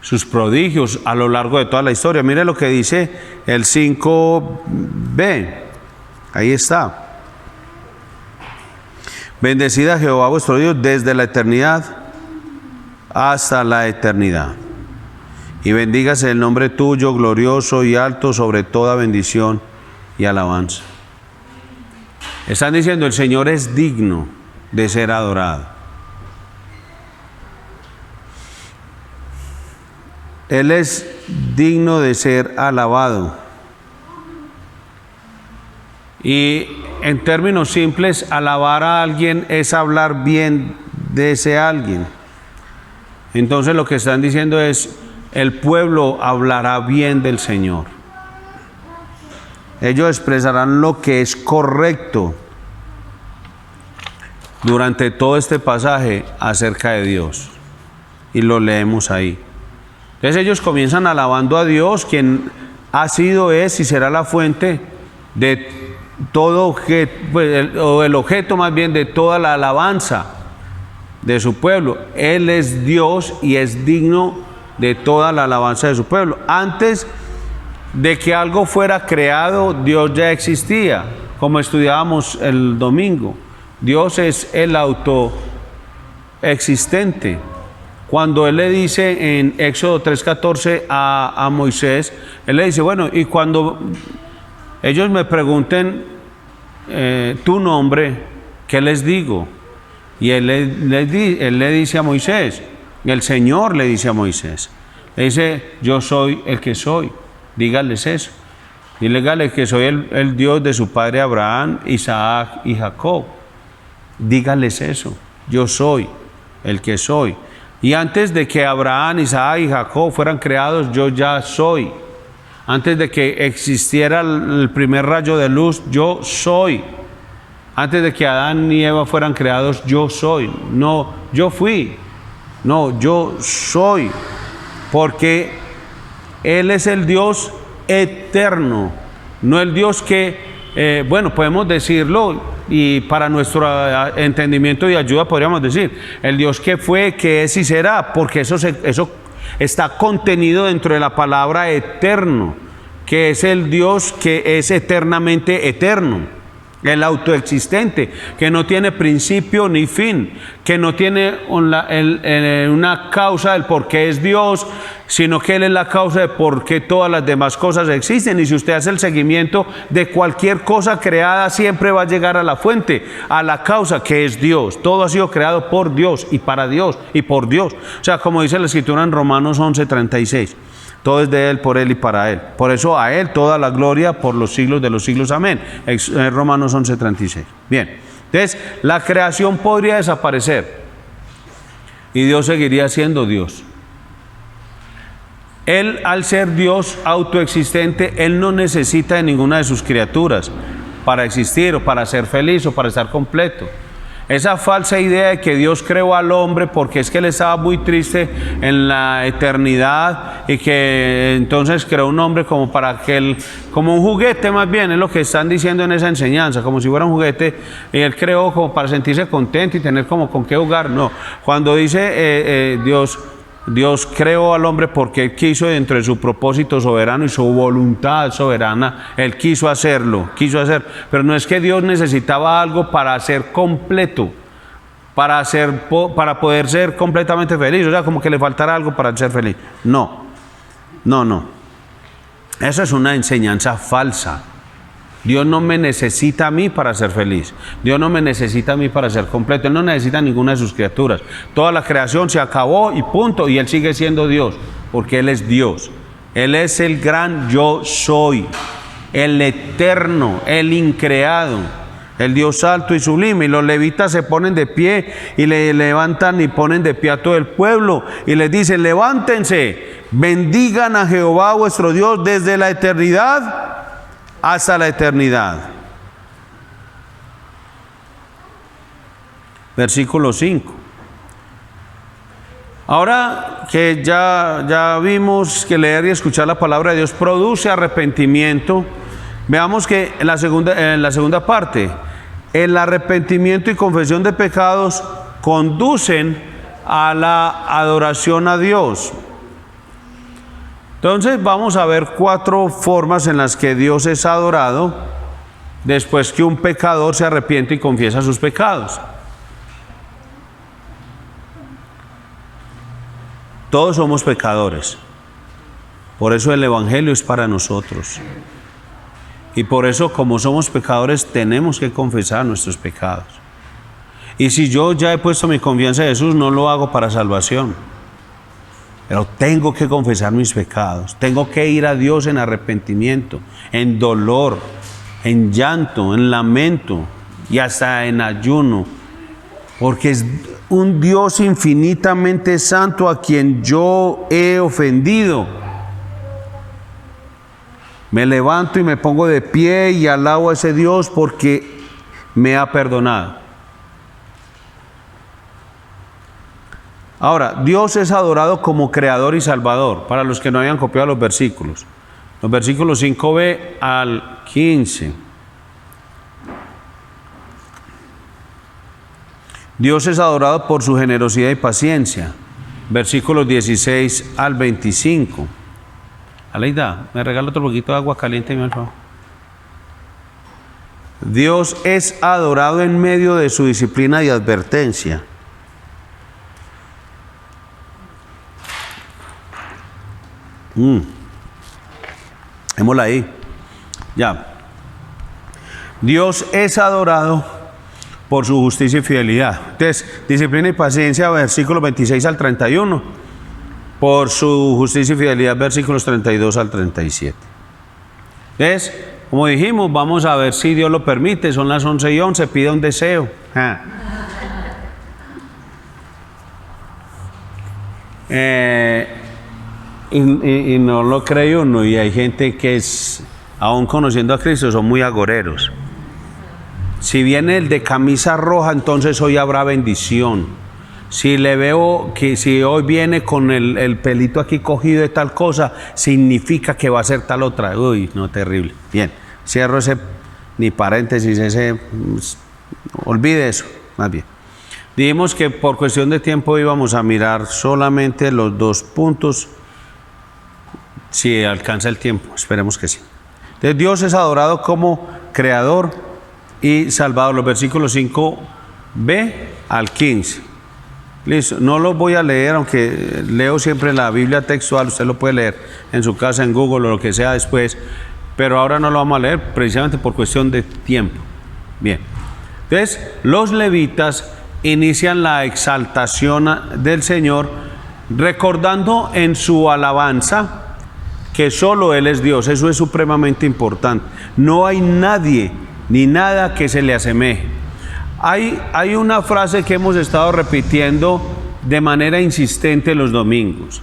sus prodigios a lo largo de toda la historia. Mire lo que dice el 5b, ahí está. Bendecida Jehová vuestro Dios desde la eternidad hasta la eternidad. Y bendígase el nombre tuyo, glorioso y alto sobre toda bendición y alabanza. Están diciendo, el Señor es digno de ser adorado. Él es digno de ser alabado. Y en términos simples, alabar a alguien es hablar bien de ese alguien. Entonces lo que están diciendo es, el pueblo hablará bien del Señor. Ellos expresarán lo que es correcto durante todo este pasaje acerca de Dios. Y lo leemos ahí. Entonces ellos comienzan alabando a Dios, quien ha sido, es y será la fuente de todo objeto, o el objeto más bien de toda la alabanza de su pueblo. Él es Dios y es digno de toda la alabanza de su pueblo. Antes de que algo fuera creado, Dios ya existía, como estudiábamos el domingo. Dios es el autoexistente. Cuando Él le dice en Éxodo 3:14 a Moisés, Él le dice, bueno, y cuando ellos me pregunten tu nombre, ¿qué les digo? Y él le dice a Moisés, el Señor le dice a Moisés, le dice, yo soy el que soy, dígales eso. Dígales que soy el Dios de su padre Abraham, Isaac y Jacob. Dígales eso, yo soy el que soy. Y antes de que Abraham, Isaac y Jacob fueran creados, yo ya soy. Antes de que existiera el primer rayo de luz, yo soy. Antes de que Adán y Eva fueran creados, yo soy. No, yo fui. No, yo soy. Porque Él es el Dios eterno. No el Dios que, bueno, podemos decirlo y para nuestro entendimiento y ayuda podríamos decir, el Dios que fue, que es y será, porque eso está contenido dentro de la palabra eterno, que es el Dios que es eternamente eterno. El autoexistente, que no tiene principio ni fin, que no tiene una causa del por qué es Dios, sino que Él es la causa de por qué todas las demás cosas existen. Y si usted hace el seguimiento de cualquier cosa creada, siempre va a llegar a la fuente, a la causa que es Dios. Todo ha sido creado por Dios y para Dios y por Dios. O sea, como dice la Escritura en Romanos 11:36. Todo es de Él, por Él y para Él. Por eso a Él toda la gloria por los siglos de los siglos. Amén. Romanos 11:36. Bien. Entonces, la creación podría desaparecer y Dios seguiría siendo Dios. Él, al ser Dios autoexistente, Él no necesita de ninguna de sus criaturas para existir o para ser feliz o para estar completo. Esa falsa idea de que Dios creó al hombre porque es que él estaba muy triste en la eternidad y que entonces creó un hombre como para que él, como un juguete más bien, es lo que están diciendo en esa enseñanza, como si fuera un juguete, y él creó como para sentirse contento y tener como con qué jugar. No, cuando dice Dios creó al hombre porque Él quiso, dentro de su propósito soberano y su voluntad soberana, Él quiso hacerlo, pero no es que Dios necesitaba algo para ser completo, para poder ser completamente feliz, o sea, como que le faltara algo para ser feliz. No. Esa es una enseñanza falsa. Dios no me necesita a mí para ser feliz. Dios no me necesita a mí para ser completo. Él no necesita a ninguna de sus criaturas. Toda la creación se acabó y punto. Y Él sigue siendo Dios, porque Él es Dios. Él es el gran yo soy, el eterno, el increado, el Dios alto y sublime. Y los levitas se ponen de pie y le levantan y ponen de pie a todo el pueblo. Y les dicen: levántense, bendigan a Jehová vuestro Dios desde la eternidad hasta la eternidad. Versículo 5. Ahora que ya vimos que leer y escuchar la palabra de Dios produce arrepentimiento, veamos que en la segunda parte, el arrepentimiento y confesión de pecados conducen a la adoración a Dios. Entonces vamos a ver 4 formas en las que Dios es adorado después que un pecador se arrepiente y confiesa sus pecados. Todos somos pecadores, por eso el Evangelio es para nosotros. Y por eso, como somos pecadores, tenemos que confesar nuestros pecados. Y si yo ya he puesto mi confianza en Jesús, no lo hago para salvación. Pero tengo que confesar mis pecados, tengo que ir a Dios en arrepentimiento, en dolor, en llanto, en lamento y hasta en ayuno, porque es un Dios infinitamente santo a quien yo he ofendido. Me levanto y me pongo de pie y alabo a ese Dios porque me ha perdonado. Ahora, Dios es adorado como creador y salvador, para los que no hayan copiado los versículos. Los versículos 5b al 15. Dios es adorado por su generosidad y paciencia. Versículos 16 al 25. Aleida, ¿me regala otro poquito de agua caliente, mi favor? Dios es adorado en medio de su disciplina y advertencia. Démosla ahí. Ya. Dios es adorado por su justicia y fidelidad. Entonces, disciplina y paciencia, versículos 26 al 31. Por su justicia y fidelidad, versículos 32 al 37. Entonces, como dijimos, vamos a ver si Dios lo permite. Son las 11:11, pide un deseo. Y no lo cree uno, y hay gente que es, aún conociendo a Cristo, son muy agoreros. Si viene el de camisa roja, entonces hoy habrá bendición. Si le veo que si hoy viene con el pelito aquí cogido de tal cosa, significa que va a ser tal otra. Uy, no, terrible. Bien, cierro ese, ni paréntesis, olvide eso, más bien. Dijimos que por cuestión de tiempo íbamos a mirar solamente los 2 puntos, si alcanza el tiempo, esperemos que sí. Entonces Dios es adorado como creador y salvador, los versículos 5b al 15. Listo, no los voy a leer, aunque leo siempre la Biblia textual, usted lo puede leer en su casa, en Google o lo que sea después, pero ahora no lo vamos a leer precisamente por cuestión de tiempo. Bien, entonces los levitas inician la exaltación del Señor, recordando en su alabanza que solo Él es Dios. Eso es supremamente importante. No hay nadie ni nada que se le asemeje. Hay una frase que hemos estado repitiendo de manera insistente los domingos,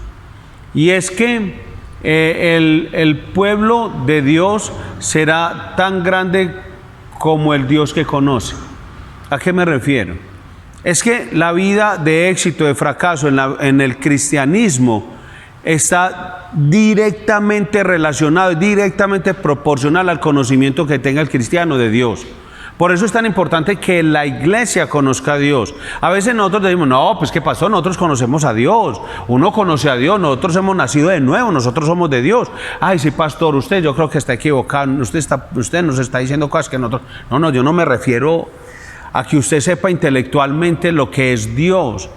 y es que el pueblo de Dios será tan grande como el Dios que conoce. ¿A qué me refiero? Es que la vida de éxito, de fracaso en el cristianismo está directamente relacionado, directamente proporcional al conocimiento que tenga el cristiano de Dios. Por eso es tan importante que la iglesia conozca a Dios. A veces nosotros decimos, no, pues ¿qué pasó? Nosotros conocemos a Dios. Uno conoce a Dios, nosotros hemos nacido de nuevo, nosotros somos de Dios. Ay, sí, pastor, usted yo creo que está equivocado. Usted nos está diciendo cosas que nosotros... No, yo no me refiero a que usted sepa intelectualmente lo que es Dios.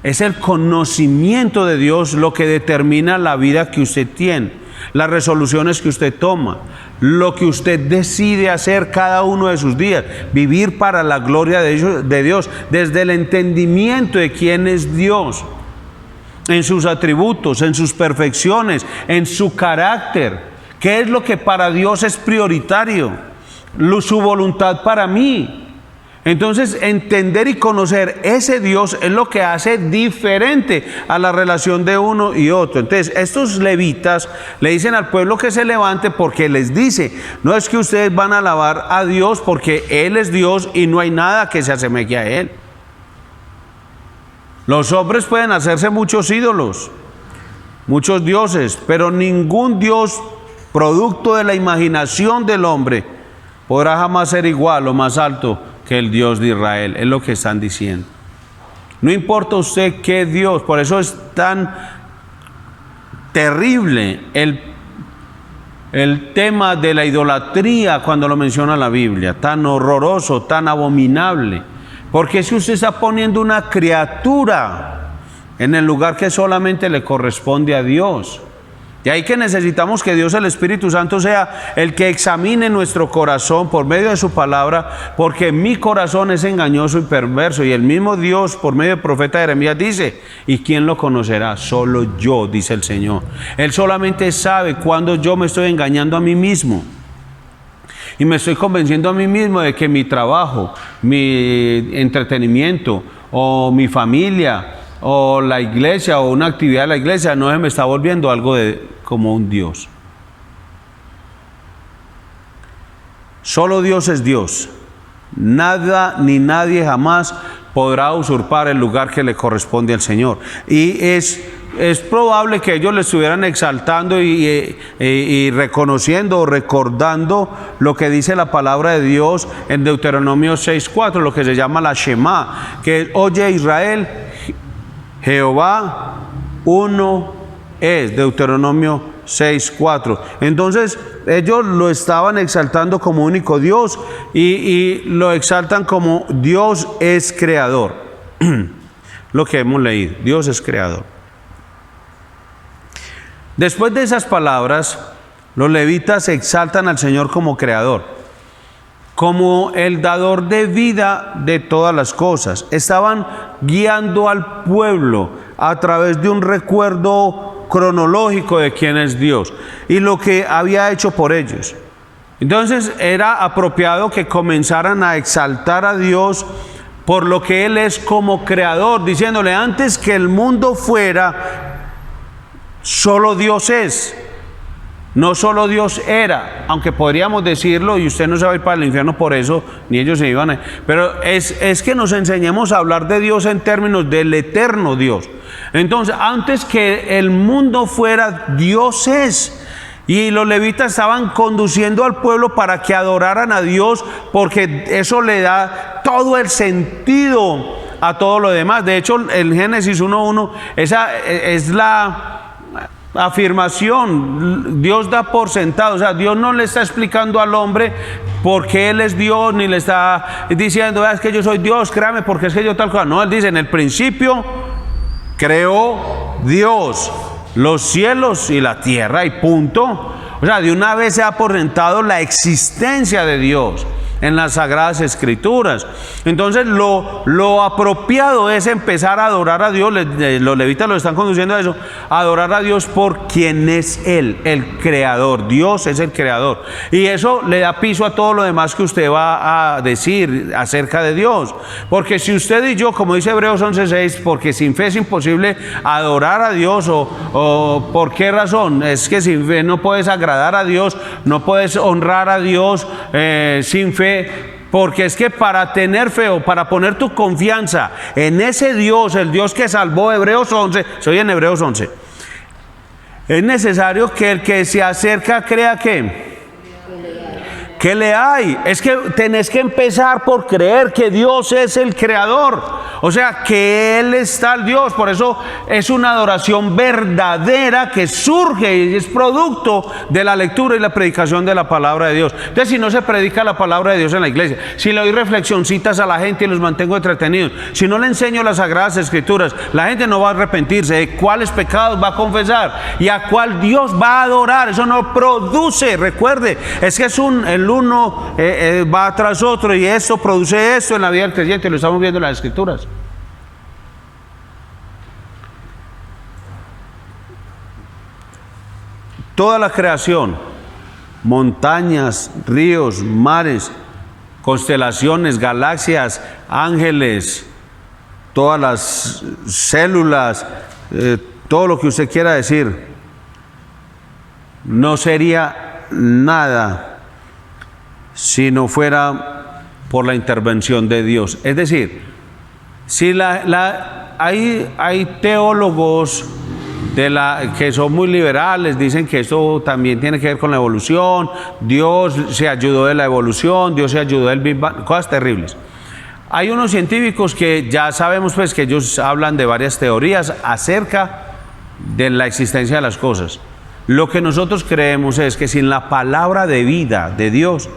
Es el conocimiento de Dios lo que determina la vida que usted tiene, las resoluciones que usted toma, lo que usted decide hacer cada uno de sus días, vivir para la gloria de Dios, desde el entendimiento de quién es Dios, en sus atributos, en sus perfecciones, en su carácter, qué es lo que para Dios es prioritario, su voluntad para mí. Entonces, entender y conocer ese Dios es lo que hace diferente a la relación de uno y otro. Entonces, estos levitas le dicen al pueblo que se levante, porque les dice, no es que ustedes van a alabar a Dios porque Él es Dios y no hay nada que se asemeje a Él. Los hombres pueden hacerse muchos ídolos, muchos dioses, pero ningún Dios producto de la imaginación del hombre podrá jamás ser igual o más alto que el Dios de Israel. Es lo que están diciendo. No importa usted qué Dios, por eso es tan terrible el tema de la idolatría cuando lo menciona la Biblia, tan horroroso, tan abominable, porque si usted está poniendo una criatura en el lugar que solamente le corresponde a Dios. De ahí que necesitamos que Dios, el Espíritu Santo, sea el que examine nuestro corazón por medio de su palabra, porque mi corazón es engañoso y perverso. Y el mismo Dios, por medio del profeta Jeremías, dice, ¿y quién lo conocerá? Solo yo, dice el Señor. Él solamente sabe cuando yo me estoy engañando a mí mismo y me estoy convenciendo a mí mismo de que mi trabajo, mi entretenimiento o mi familia o la iglesia o una actividad de la iglesia no se me está volviendo algo como un Dios. Solo Dios es Dios. Nada ni nadie jamás podrá usurpar el lugar que le corresponde al Señor. Y es probable que ellos le estuvieran exaltando y reconociendo o recordando lo que dice la palabra de Dios en Deuteronomio 6:4, lo que se llama la Shema, que oye Israel, Jehová uno es, Deuteronomio 6:4. Entonces ellos lo estaban exaltando como único Dios y lo exaltan como Dios es creador. Lo que hemos leído, Dios es creador. Después de esas palabras, los levitas exaltan al Señor como creador, como el dador de vida de todas las cosas. Estaban guiando al pueblo a través de un recuerdo cronológico de quién es Dios y lo que había hecho por ellos. Entonces era apropiado que comenzaran a exaltar a Dios por lo que Él es como creador, diciéndole, antes que el mundo fuera, solo Dios es. No solo Dios era, aunque podríamos decirlo, y usted no se va a ir para el infierno por eso, ni ellos se iban a... Pero es que nos enseñemos a hablar de Dios en términos del eterno Dios. Entonces, antes que el mundo fuera, Dios es. Y los levitas estaban conduciendo al pueblo para que adoraran a Dios, porque eso le da todo el sentido a todo lo demás. De hecho, el Génesis 1:1, esa es la afirmación. Dios da por sentado, o sea, Dios no le está explicando al hombre por qué Él es Dios, ni le está diciendo, es que yo soy Dios, créame, porque es que yo tal cosa. No, Él dice, en el principio creó Dios los cielos y la tierra, y punto. O sea, de una vez se ha por sentado la existencia de Dios en las Sagradas Escrituras. Entonces lo apropiado es empezar a adorar a Dios. Los levitas lo están conduciendo a eso, a adorar a Dios por quien es Él, el Creador. Dios es el Creador, y eso le da piso a todo lo demás que usted va a decir acerca de Dios. Porque si usted y yo, como dice Hebreos 11:6, porque sin fe es imposible adorar a Dios, o ¿por qué razón? Es que sin fe no puedes agradar a Dios, no puedes honrar a Dios sin fe. Porque es que para tener fe, o para poner tu confianza en ese Dios, el Dios que salvó, Hebreos 11, soy en Hebreos 11, es necesario que el que se acerca crea que le hay. Es que tenés que empezar por creer que Dios es el Creador, o sea, que Él está el Dios. Por eso es una adoración verdadera que surge y es producto de la lectura y la predicación de la palabra de Dios. Entonces, si no se predica la palabra de Dios en la iglesia, si le doy reflexioncitas a la gente y los mantengo entretenidos, si no le enseño las Sagradas Escrituras, la gente no va a arrepentirse de cuáles pecados va a confesar y a cuál Dios va a adorar. Eso no produce, recuerde, es que es el uno va tras otro, y esto produce esto en la vida del creyente. Lo estamos viendo en las Escrituras. Toda la creación, montañas, ríos, mares, constelaciones, galaxias, ángeles, todas las células, todo lo que usted quiera decir, no sería nada si no fuera por la intervención de Dios. Es decir, si hay teólogos que son muy liberales, dicen que esto también tiene que ver con la evolución, Dios se ayudó de la evolución, Dios se ayudó del Big Bang, cosas terribles. Hay unos científicos que ya sabemos pues que ellos hablan de varias teorías acerca de la existencia de las cosas. Lo que nosotros creemos es que sin la palabra de vida de Dios,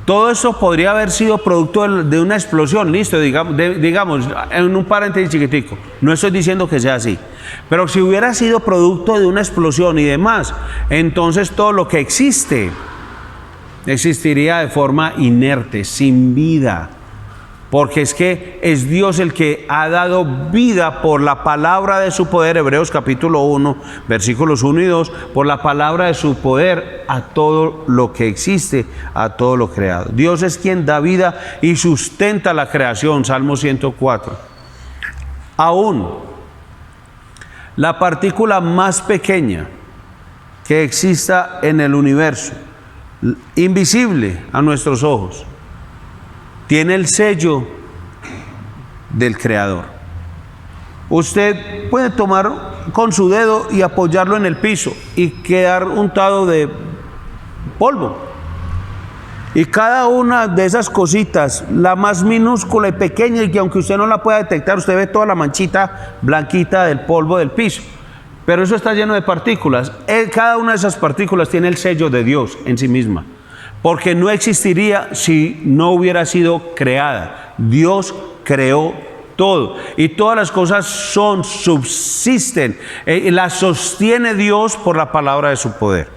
todo esto podría haber sido producto de una explosión, listo, digamos, en un paréntesis chiquitico. No estoy diciendo que sea así, pero si hubiera sido producto de una explosión y demás, entonces todo lo que existiría de forma inerte, sin vida. Porque es que es Dios el que ha dado vida por la palabra de su poder, Hebreos capítulo 1, versículos 1 y 2, por la palabra de su poder a todo lo que existe, a todo lo creado. Dios es quien da vida y sustenta la creación, Salmo 104. Aún la partícula más pequeña que exista en el universo, invisible a nuestros ojos, tiene el sello del Creador. Usted puede tomar con su dedo y apoyarlo en el piso y quedar untado de polvo. Y cada una de esas cositas, la más minúscula y pequeña, y que aunque usted no la pueda detectar, usted ve toda la manchita blanquita del polvo del piso. Pero eso está lleno de partículas. Cada una de esas partículas tiene el sello de Dios en sí misma. Porque no existiría si no hubiera sido creada. Dios creó todo. Y todas las cosas subsisten. Las sostiene Dios por la palabra de su poder.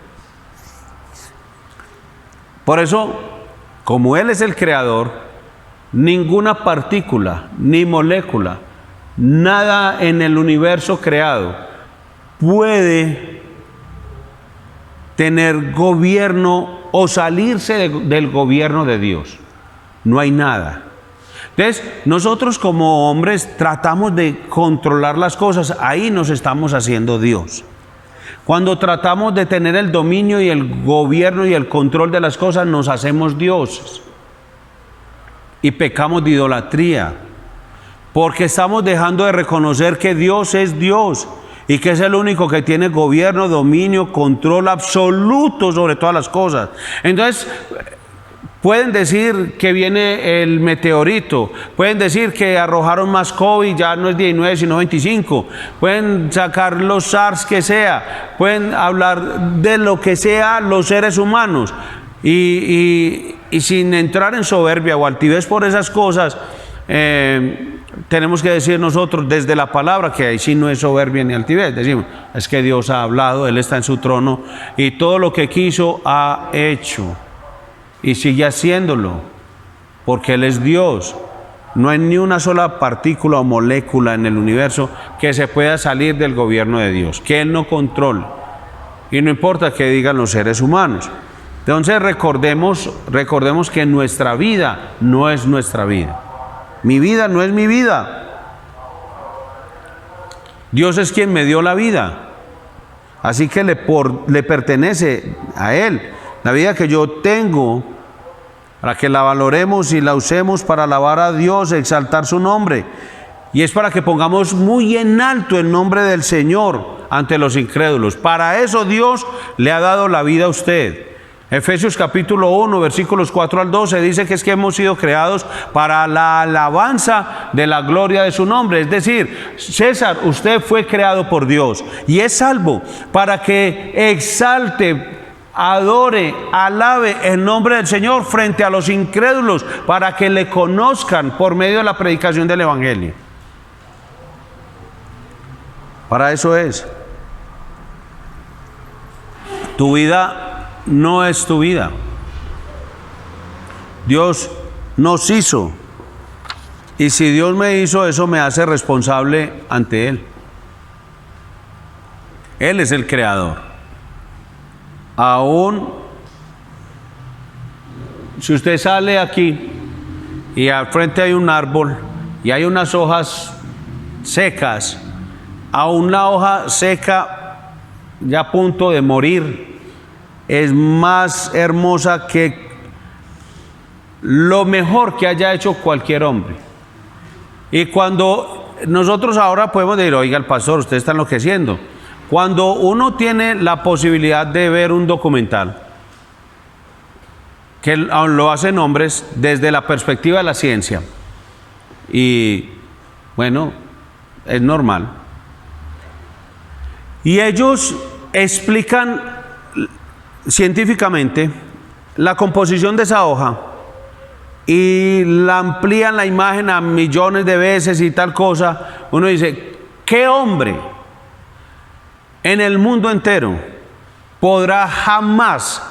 Por eso, como Él es el creador, ninguna partícula, ni molécula, nada en el universo creado puede tener gobierno o salirse del gobierno de Dios. No hay nada. Entonces, nosotros como hombres tratamos de controlar las cosas. Ahí nos estamos haciendo Dios. Cuando tratamos de tener el dominio y el gobierno y el control de las cosas, nos hacemos dioses y pecamos de idolatría, porque estamos dejando de reconocer que Dios es Dios y que es el único que tiene gobierno, dominio, control absoluto sobre todas las cosas. Entonces, pueden decir que viene el meteorito, pueden decir que arrojaron más COVID, ya no es 19 sino 25, pueden sacar los SARS que sea, pueden hablar de lo que sea los seres humanos y sin entrar en soberbia o altivez por esas cosas, tenemos que decir nosotros desde la palabra que ahí sí no es soberbia ni altivez. Decimos, es que Dios ha hablado, Él está en su trono y todo lo que quiso ha hecho y sigue haciéndolo porque Él es Dios. No hay ni una sola partícula o molécula en el universo que se pueda salir del gobierno de Dios, que Él no controle, y no importa qué digan los seres humanos. Entonces recordemos que nuestra vida no es nuestra vida. Mi vida no es mi vida. Dios es quien me dio la vida. Así que le pertenece a Él. La vida que yo tengo, para que la valoremos y la usemos para alabar a Dios, exaltar su nombre. Y es para que pongamos muy en alto el nombre del Señor ante los incrédulos. Para eso Dios le ha dado la vida a usted. Efesios capítulo 1, versículos 4 al 12 dice que es que hemos sido creados para la alabanza de la gloria de su nombre. Es decir, César, usted fue creado por Dios y es salvo para que exalte, adore, alabe el nombre del Señor frente a los incrédulos, para que le conozcan por medio de la predicación del Evangelio. Para eso es. Tu vida no es tu vida. Dios nos hizo. Y si Dios me hizo, eso me hace responsable ante Él. Él es el creador. Aún si usted sale aquí y al frente hay un árbol y hay unas hojas secas, aún la hoja seca ya a punto de morir es más hermosa que lo mejor que haya hecho cualquier hombre. Y cuando nosotros ahora podemos decir, oiga, el pastor, usted está enloqueciendo. Cuando uno tiene la posibilidad de ver un documental, que lo hacen hombres desde la perspectiva de la ciencia, y bueno, es normal, y ellos explican científicamente la composición de esa hoja y la amplían la imagen a millones de veces y tal cosa, uno dice, ¿qué hombre en el mundo entero podrá jamás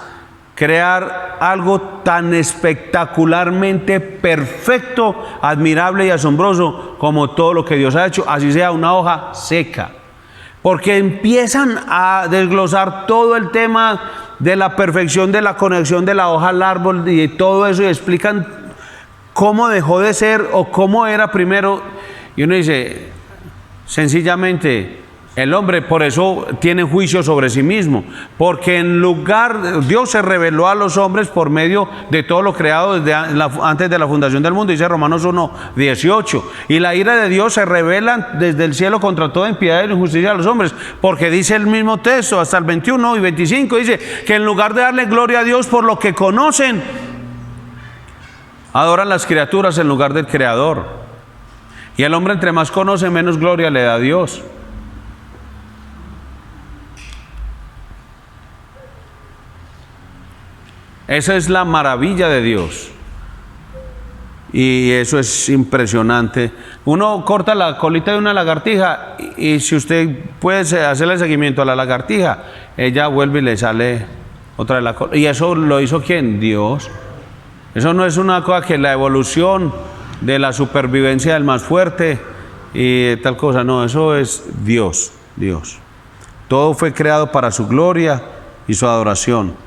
crear algo tan espectacularmente perfecto, admirable y asombroso como todo lo que Dios ha hecho, así sea una hoja seca? Porque empiezan a desglosar todo el tema de la perfección de la conexión de la hoja al árbol y todo eso, y explican cómo dejó de ser o cómo era primero. Y uno dice, sencillamente, el hombre por eso tiene juicio sobre sí mismo, porque en lugar, Dios se reveló a los hombres por medio de todo lo creado desde antes de la fundación del mundo, dice Romanos 1:18, y la ira de Dios se revela desde el cielo contra toda impiedad y injusticia de los hombres, porque dice el mismo texto, hasta el 21 y 25, dice que en lugar de darle gloria a Dios por lo que conocen, adoran las criaturas en lugar del Creador, y el hombre entre más conoce, menos gloria le da a Dios. Esa es la maravilla de Dios. Y eso es impresionante. Uno corta la colita de una lagartija y si usted puede hacerle seguimiento a la lagartija, ella vuelve y le sale otra de la cola. ¿Y eso lo hizo quién? Dios. Eso no es una cosa que la evolución de la supervivencia del más fuerte y tal cosa. No, eso es Dios. Dios. Todo fue creado para su gloria y su adoración.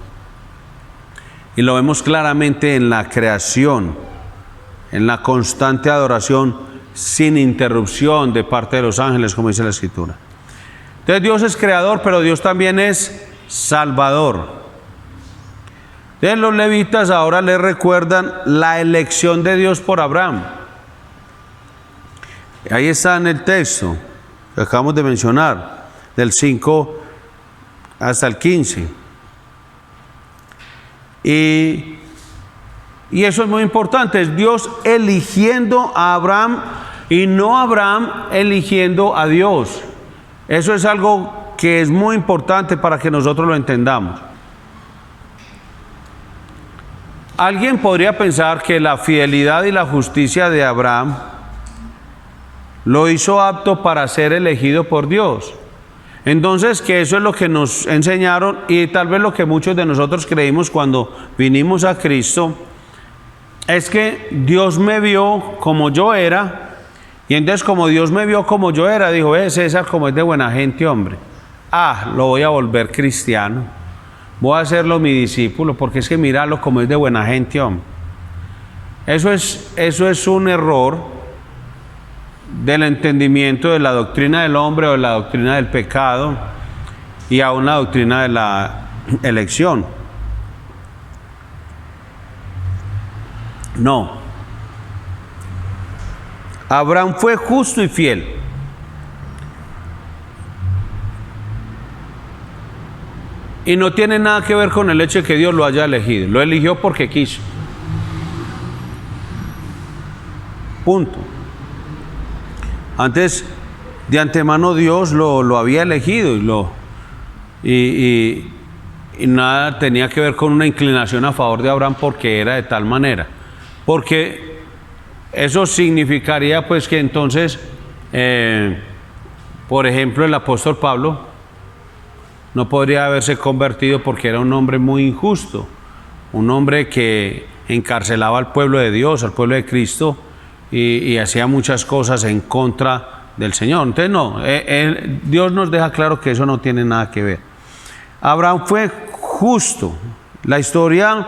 Y lo vemos claramente en la creación, en la constante adoración sin interrupción de parte de los ángeles, como dice la Escritura. Entonces Dios es creador, pero Dios también es salvador. Entonces los levitas ahora le recuerdan la elección de Dios por Abraham. Ahí está en el texto que acabamos de mencionar, del 5 hasta el 15. Y eso es muy importante, es Dios eligiendo a Abraham y no Abraham eligiendo a Dios. Eso es algo que es muy importante para que nosotros lo entendamos. Alguien podría pensar que la fidelidad y la justicia de Abraham lo hizo apto para ser elegido por Dios. Entonces, que eso es lo que nos enseñaron y tal vez lo que muchos de nosotros creímos cuando vinimos a Cristo, es que Dios me vio como yo era, y entonces como Dios me vio como yo era, dijo, César, como es de buena gente, hombre, lo voy a volver cristiano, voy a hacerlo mi discípulo, porque es que míralo como es de buena gente, hombre. Eso es un error del entendimiento de la doctrina del hombre o de la doctrina del pecado y aún la doctrina de la elección. No. Abraham fue justo y fiel. Y no tiene nada que ver con el hecho de que Dios lo haya elegido. Lo eligió porque quiso. Punto. Antes, de antemano, Dios lo había elegido y nada tenía que ver con una inclinación a favor de Abraham porque era de tal manera. Porque eso significaría pues que entonces, por ejemplo, el apóstol Pablo no podría haberse convertido porque era un hombre muy injusto, un hombre que encarcelaba al pueblo de Dios, al pueblo de Cristo, y hacía muchas cosas en contra del Señor. Entonces no, Dios nos deja claro que eso no tiene nada que ver. Abraham fue justo. La historia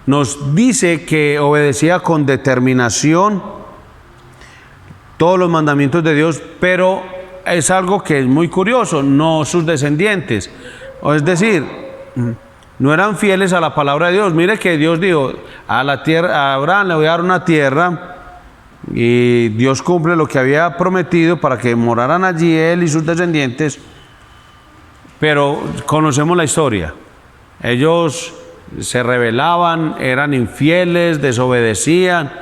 nos dice que obedecía con determinación todos los mandamientos de Dios, pero es algo que es muy curioso, no sus descendientes. Es decir, no eran fieles a la palabra de Dios. Mire que Dios dijo, a Abraham le voy a dar una tierra, y Dios cumple lo que había prometido para que moraran allí él y sus descendientes, pero conocemos la historia. Ellos se rebelaban, eran infieles, desobedecían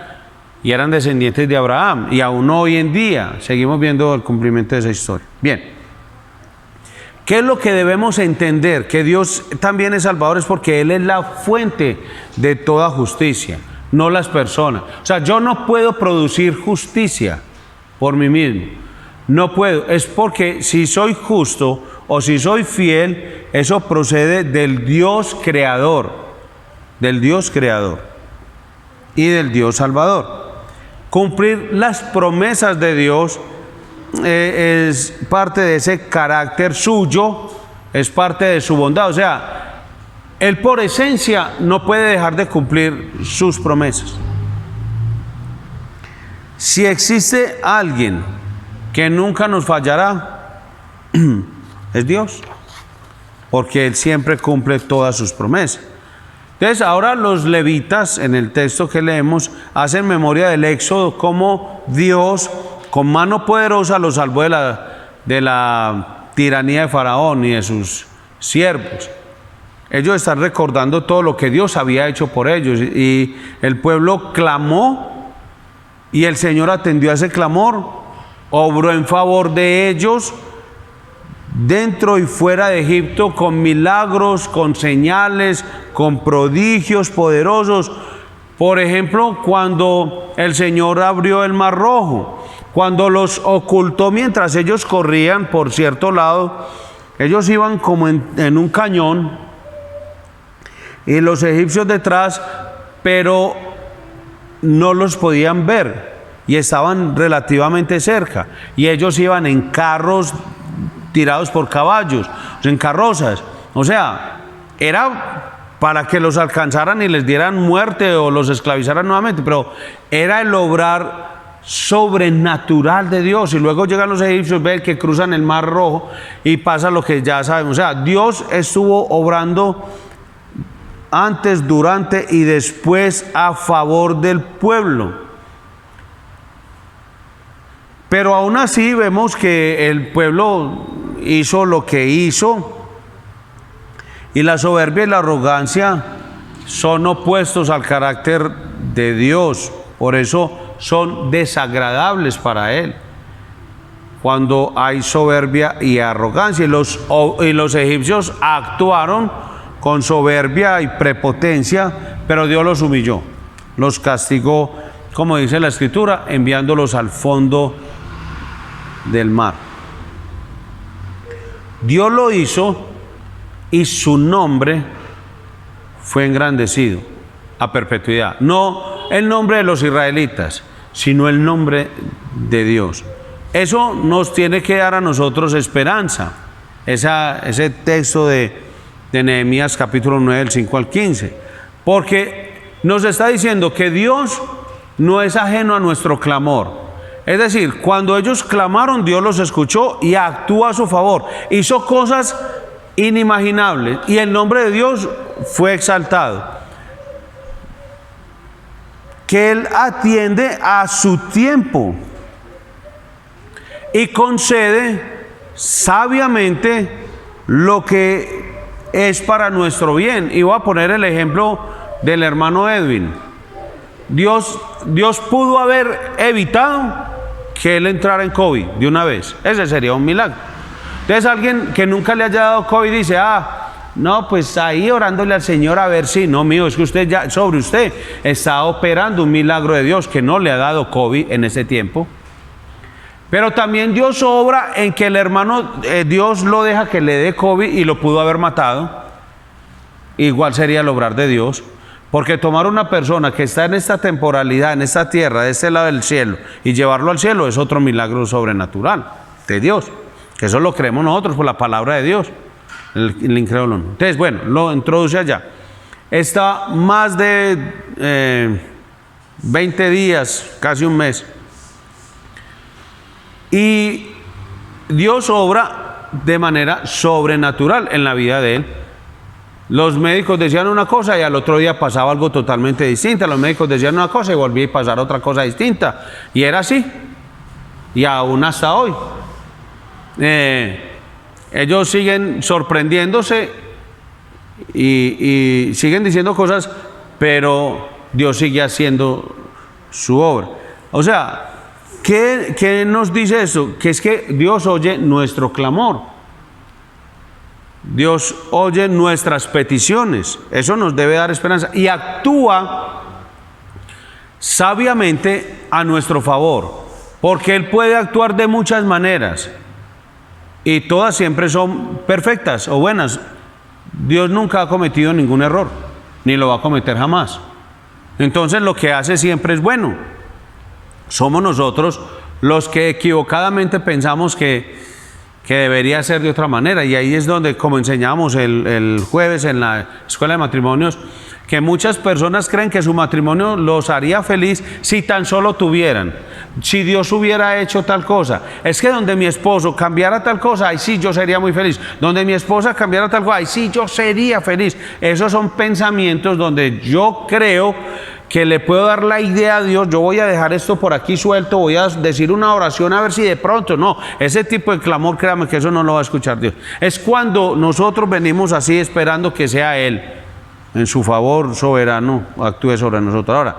y eran descendientes de Abraham, y aún hoy en día seguimos viendo el cumplimiento de esa historia. Bien, ¿qué es lo que debemos entender? Que Dios también es salvador, es porque Él es la fuente de toda justicia, no las personas. O sea, yo no puedo producir justicia por mí mismo. No puedo. Es porque si soy justo o si soy fiel, eso procede del Dios creador. Del Dios creador. Y del Dios salvador. Cumplir las promesas de Dios es parte de ese carácter suyo, es parte de su bondad. O sea, Él por esencia no puede dejar de cumplir sus promesas. Si existe alguien que nunca nos fallará, es Dios, porque Él siempre cumple todas sus promesas. Entonces ahora los levitas, en el texto que leemos, hacen memoria del Éxodo, como Dios con mano poderosa los salvó de la tiranía de Faraón y de sus siervos. Ellos están recordando todo lo que Dios había hecho por ellos, y el pueblo clamó y el Señor atendió a ese clamor, obró en favor de ellos dentro y fuera de Egipto, con milagros, con señales, con prodigios poderosos. Por ejemplo, cuando el Señor abrió el Mar Rojo, cuando los ocultó mientras ellos corrían por cierto lado, ellos iban como en un cañón y los egipcios detrás, pero no los podían ver y estaban relativamente cerca, y ellos iban en carros tirados por caballos, en carrozas. O sea, era para que los alcanzaran y les dieran muerte o los esclavizaran nuevamente, pero era el obrar sobrenatural de Dios. Y luego llegan los egipcios, ven que cruzan el Mar Rojo y pasa lo que ya sabemos. O sea, Dios estuvo obrando antes, durante y después a favor del pueblo. Pero aún así vemos que el pueblo hizo lo que hizo, y la soberbia y la arrogancia son opuestos al carácter de Dios. Por eso son desagradables para Él. Cuando hay soberbia y arrogancia, y los egipcios actuaron con soberbia y prepotencia, pero Dios los humilló, los castigó, como dice la Escritura, enviándolos al fondo del mar. Dios lo hizo y su nombre fue engrandecido a perpetuidad. No el nombre de los israelitas, sino el nombre de Dios. Eso nos tiene que dar a nosotros esperanza. Ese texto de Nehemías capítulo 9, del 5 al 15. Porque nos está diciendo que Dios no es ajeno a nuestro clamor. Es decir, cuando ellos clamaron, Dios los escuchó y actuó a su favor. Hizo cosas inimaginables y el nombre de Dios fue exaltado. Que Él atiende a su tiempo y concede sabiamente lo que es para nuestro bien. Y voy a poner el ejemplo del hermano Edwin. Dios pudo haber evitado que él entrara en COVID de una vez. Ese sería un milagro. Entonces alguien que nunca le haya dado COVID dice, no, pues ahí orándole al Señor a ver si, no, mío, es que sobre usted está operando un milagro de Dios que no le ha dado COVID en ese tiempo. Pero también Dios obra en que el hermano, Dios lo deja que le dé COVID y lo pudo haber matado. Igual sería el obrar de Dios. Porque tomar una persona que está en esta temporalidad, en esta tierra, de este lado del cielo, y llevarlo al cielo es otro milagro sobrenatural de Dios. Que eso lo creemos nosotros por la palabra de Dios. El incrédulo no. Entonces, bueno, lo introduce allá. Está más de 20 días, casi un mes. Y Dios obra de manera sobrenatural en la vida de él. Los médicos decían una cosa y al otro día pasaba algo totalmente distinto. Los médicos decían una cosa y volvía a pasar otra cosa distinta. Y era así. Y aún hasta hoy. Ellos siguen sorprendiéndose y siguen diciendo cosas, pero Dios sigue haciendo su obra. O sea, ¿qué nos dice eso? Que es que Dios oye nuestro clamor. Dios oye nuestras peticiones. Eso nos debe dar esperanza. Y actúa sabiamente a nuestro favor. Porque Él puede actuar de muchas maneras. Y todas siempre son perfectas o buenas. Dios nunca ha cometido ningún error. Ni lo va a cometer jamás. Entonces lo que hace siempre es bueno. Somos nosotros los que equivocadamente pensamos que debería ser de otra manera. Y ahí es donde, como enseñamos el jueves en la escuela de matrimonios, que muchas personas creen que su matrimonio los haría feliz si tan solo tuvieran. Si Dios hubiera hecho tal cosa. Es que donde mi esposo cambiara tal cosa, ahí sí yo sería muy feliz. Donde mi esposa cambiara tal cosa, ahí sí yo sería feliz. Esos son pensamientos donde yo creo que le puedo dar la idea a Dios, yo voy a dejar esto por aquí suelto, voy a decir una oración a ver si de pronto, no, ese tipo de clamor, créame que eso no lo va a escuchar Dios. Es cuando nosotros venimos así esperando que sea Él, en su favor soberano, actúe sobre nosotros. Ahora,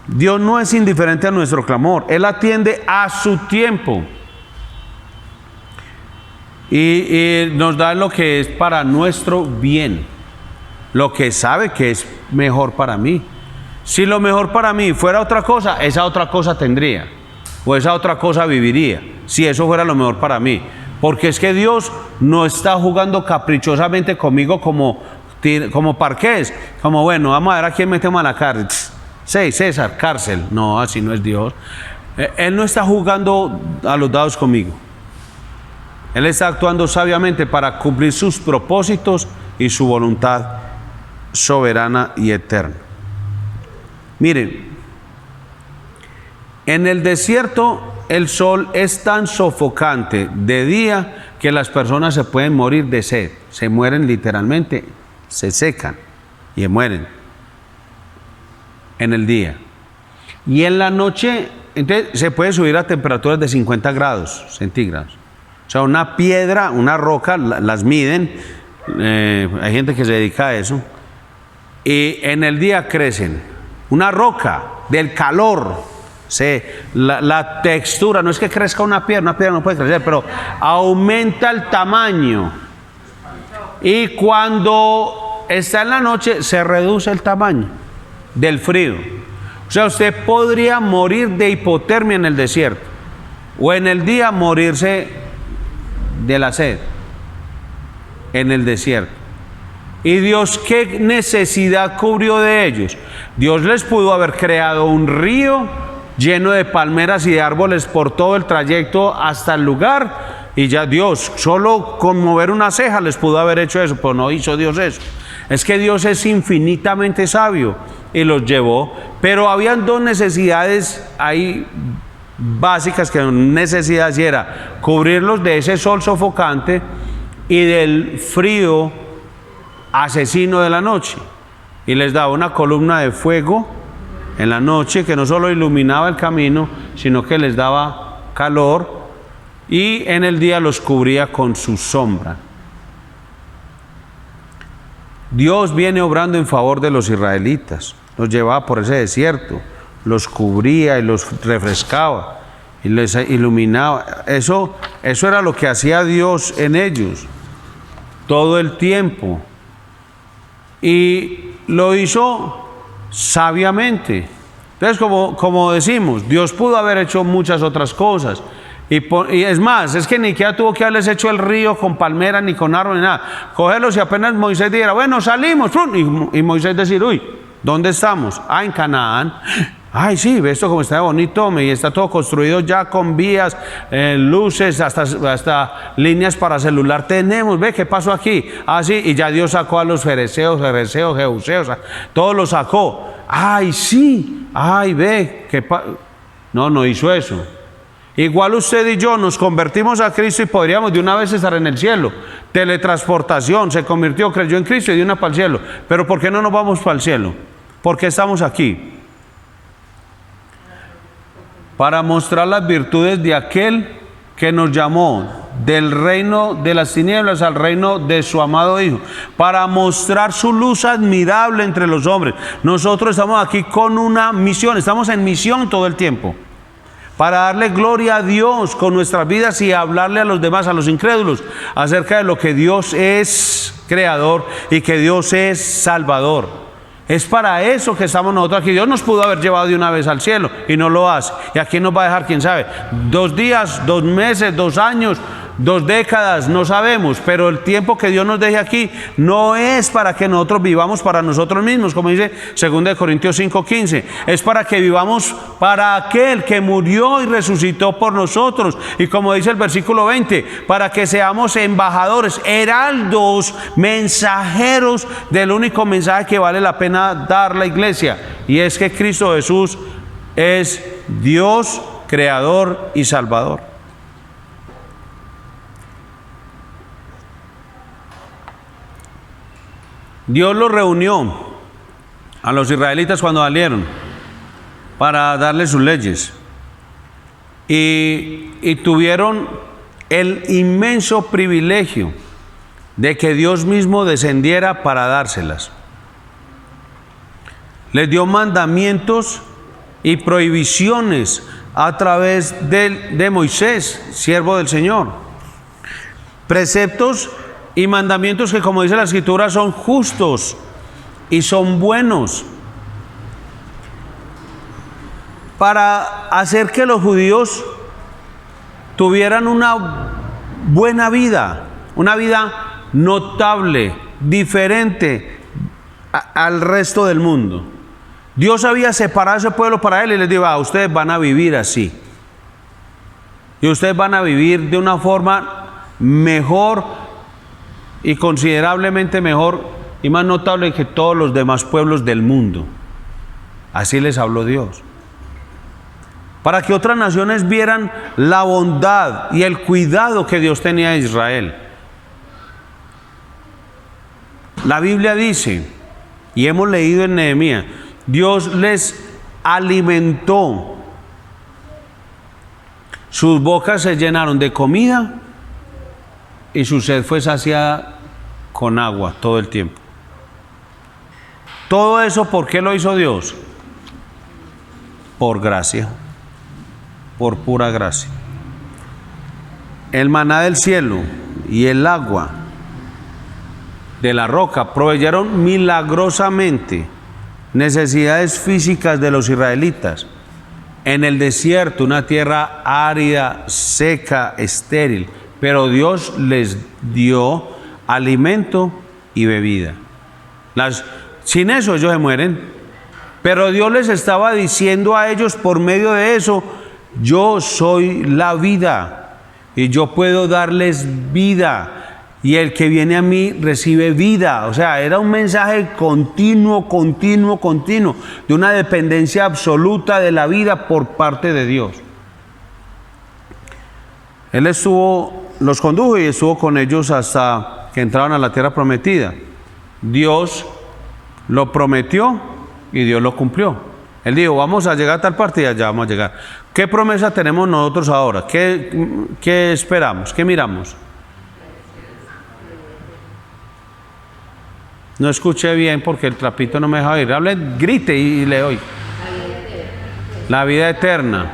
Dios no es indiferente a nuestro clamor, Él atiende a su tiempo. Y nos da lo que es para nuestro bien, lo que sabe que es mejor para mí. Si lo mejor para mí fuera otra cosa, esa otra cosa tendría, o esa otra cosa viviría, si eso fuera lo mejor para mí. Porque es que Dios no está jugando caprichosamente conmigo como parqués, como bueno, vamos a ver a quién metemos a la cárcel. Sí, César, cárcel. No, así no es Dios. Él no está jugando a los dados conmigo. Él está actuando sabiamente para cumplir sus propósitos y su voluntad soberana y eterna. Miren, En el desierto el sol es tan sofocante de día que las personas se pueden morir de sed. Se mueren literalmente, se secan y mueren en el día. Y en la noche, entonces, se puede subir a temperaturas de 50 grados centígrados. O sea, una piedra, una roca, las miden, hay gente que se dedica a eso, y en el día crecen. Una roca del calor, la textura, no es que crezca una piedra no puede crecer, pero aumenta el tamaño. Y cuando está en la noche, se reduce el tamaño del frío. O sea, usted podría morir de hipotermia en el desierto, o en el día morirse de la sed en el desierto. ¿Y Dios qué necesidad cubrió de ellos? Dios les pudo haber creado un río lleno de palmeras y de árboles por todo el trayecto hasta el lugar, y ya Dios, solo con mover una ceja les pudo haber hecho eso, pero no hizo Dios eso. Es que Dios es infinitamente sabio y los llevó, pero habían dos necesidades ahí básicas, que necesidades era cubrirlos de ese sol sofocante y del frío asesino de la noche, y les daba una columna de fuego en la noche que no solo iluminaba el camino, sino que les daba calor, y en el día los cubría con su sombra. Dios viene obrando en favor de los israelitas, los llevaba por ese desierto, los cubría y los refrescaba y les iluminaba. Eso era lo que hacía Dios en ellos todo el tiempo, y lo hizo sabiamente. Entonces, como decimos, Dios pudo haber hecho muchas otras cosas, y es más, es que ni siquiera tuvo que haberles hecho el río con palmeras ni con árboles ni nada. Cogerlos, y apenas Moisés dijera, bueno, salimos, y Moisés decir, uy, ¿dónde estamos? Ah, en Canaán. Ay, sí, ve esto como está bonito, y está todo construido ya con vías, luces, hasta líneas para celular tenemos. Ve qué pasó aquí. Ah, sí, y ya Dios sacó a los fereceos, jebuseos, todos los sacó. Ay, sí, ay, ve, no hizo eso. Igual usted y yo nos convertimos a Cristo y podríamos de una vez estar en el cielo. Teletransportación, se convirtió, creyó en Cristo y de una para el cielo. Pero ¿por qué no nos vamos para el cielo? ¿Por qué estamos aquí? Para mostrar las virtudes de aquel que nos llamó del reino de las tinieblas al reino de su amado Hijo, para mostrar su luz admirable entre los hombres. Nosotros estamos aquí con una misión, estamos en misión todo el tiempo, para darle gloria a Dios con nuestras vidas y hablarle a los demás, a los incrédulos, acerca de lo que Dios es creador y que Dios es salvador. Es para eso que estamos nosotros aquí. Dios nos pudo haber llevado de una vez al cielo y no lo hace. ¿Y a quién nos va a dejar? ¿Quién sabe? 2 días, 2 meses, 2 años, 2 décadas, no sabemos. Pero el tiempo que Dios nos deje aquí no es para que nosotros vivamos para nosotros mismos, como dice 2 Corintios 5:15. Es para que vivamos para aquel que murió y resucitó por nosotros. Y como dice el versículo 20, para que seamos embajadores, heraldos, mensajeros del único mensaje que vale la pena dar la iglesia, y es que Cristo Jesús es Dios, creador y salvador. Dios los reunió a los israelitas cuando salieron para darles sus leyes, y tuvieron el inmenso privilegio de que Dios mismo descendiera para dárselas. Les dio mandamientos y prohibiciones a través de Moisés, siervo del Señor. Preceptos y mandamientos que, como dice la Escritura, son justos y son buenos, para hacer que los judíos tuvieran una buena vida, una vida notable, diferente al resto del mundo. Dios había separado a ese pueblo para él y les dijo, ustedes van a vivir así, y ustedes van a vivir de una forma mejor y considerablemente mejor y más notable que todos los demás pueblos del mundo. Así les habló Dios. para que otras naciones vieran la bondad y el cuidado que Dios tenía de Israel. La Biblia dice, y hemos leído en Nehemías, Dios les alimentó. Sus bocas se llenaron de comida y su sed fue saciada con agua todo el tiempo. Todo eso, ¿por qué lo hizo Dios? Por gracia, por pura gracia. El maná del cielo y el agua de la roca proveyeron milagrosamente necesidades físicas de los israelitas. En el desierto, una tierra árida, seca, estéril, pero Dios les dio alimento y bebida. Sin eso ellos se mueren, pero Dios les estaba diciendo a ellos por medio de eso: yo soy la vida y yo puedo darles vida, y el que viene a mí recibe vida. O sea, era un mensaje continuo, de una dependencia absoluta de la vida por parte de Dios. Él los condujo y estuvo con ellos hasta que entraron a la tierra prometida. Dios lo prometió y Dios lo cumplió. Él dijo, vamos a llegar a tal parte y allá vamos a llegar. ¿Qué promesa tenemos nosotros ahora? ¿Qué esperamos? ¿Qué miramos? No escuché bien porque el trapito no me deja oír. Hable, grite y le oigo. La vida eterna.